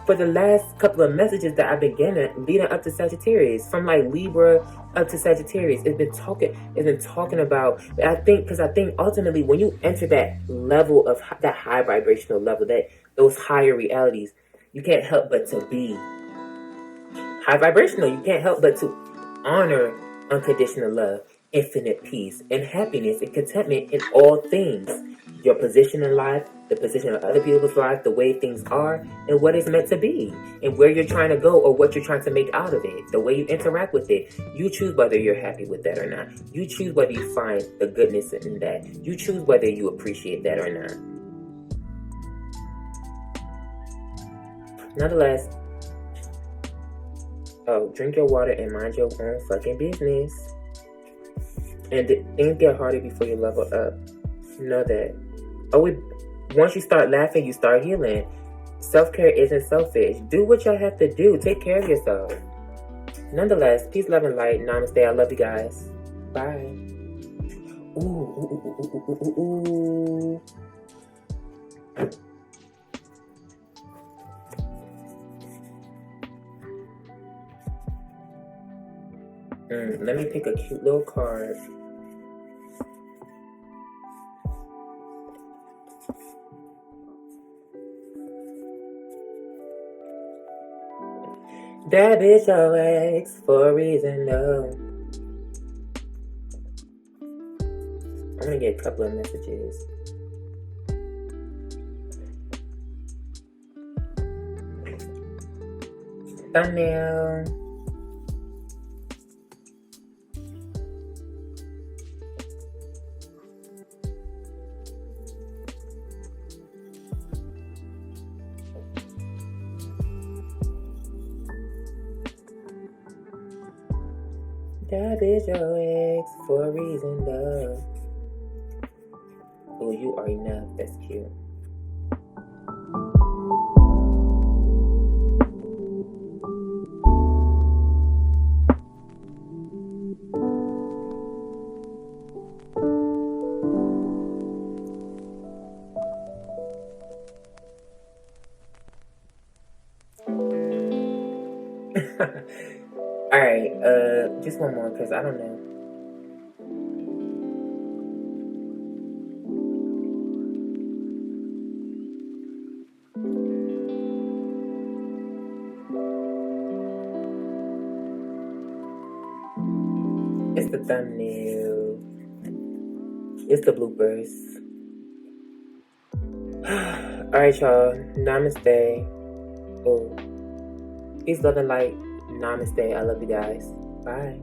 for the last couple of messages that I've been getting leading up to Sagittarius. From like Libra up to Sagittarius. It's been talking about, I think ultimately when you enter that level of that high vibrational level, that those higher realities, you can't help but to be high vibrational. You can't help but to honor unconditional love, infinite peace, and happiness and contentment in all things. Your position in life, the position of other people's life, the way things are, and what it's meant to be, and where you're trying to go or what you're trying to make out of it, the way you interact with it. You choose whether you're happy with that or not. You choose whether you find the goodness in that. You choose whether you appreciate that or not. Nonetheless, drink your water and mind your own fucking business. And things get harder before you level up. You know that. Once you start laughing, you start healing. Self-care isn't selfish. Do what y'all have to do. Take care of yourself. Nonetheless, peace, love, and light. Namaste. I love you guys. Bye. Ooh. Let me pick a cute little card. That bitch your ex for a reason, no. I'm gonna get a couple of messages. Thumbnail. That is your ex for a reason, love. Oh, you are enough. That's cute. Alright, just one more, because I don't know. It's the thumbnail. It's the bloopers. Alright, y'all. Namaste. Oh. Peace, love, and light. Namaste. I love you guys. Bye.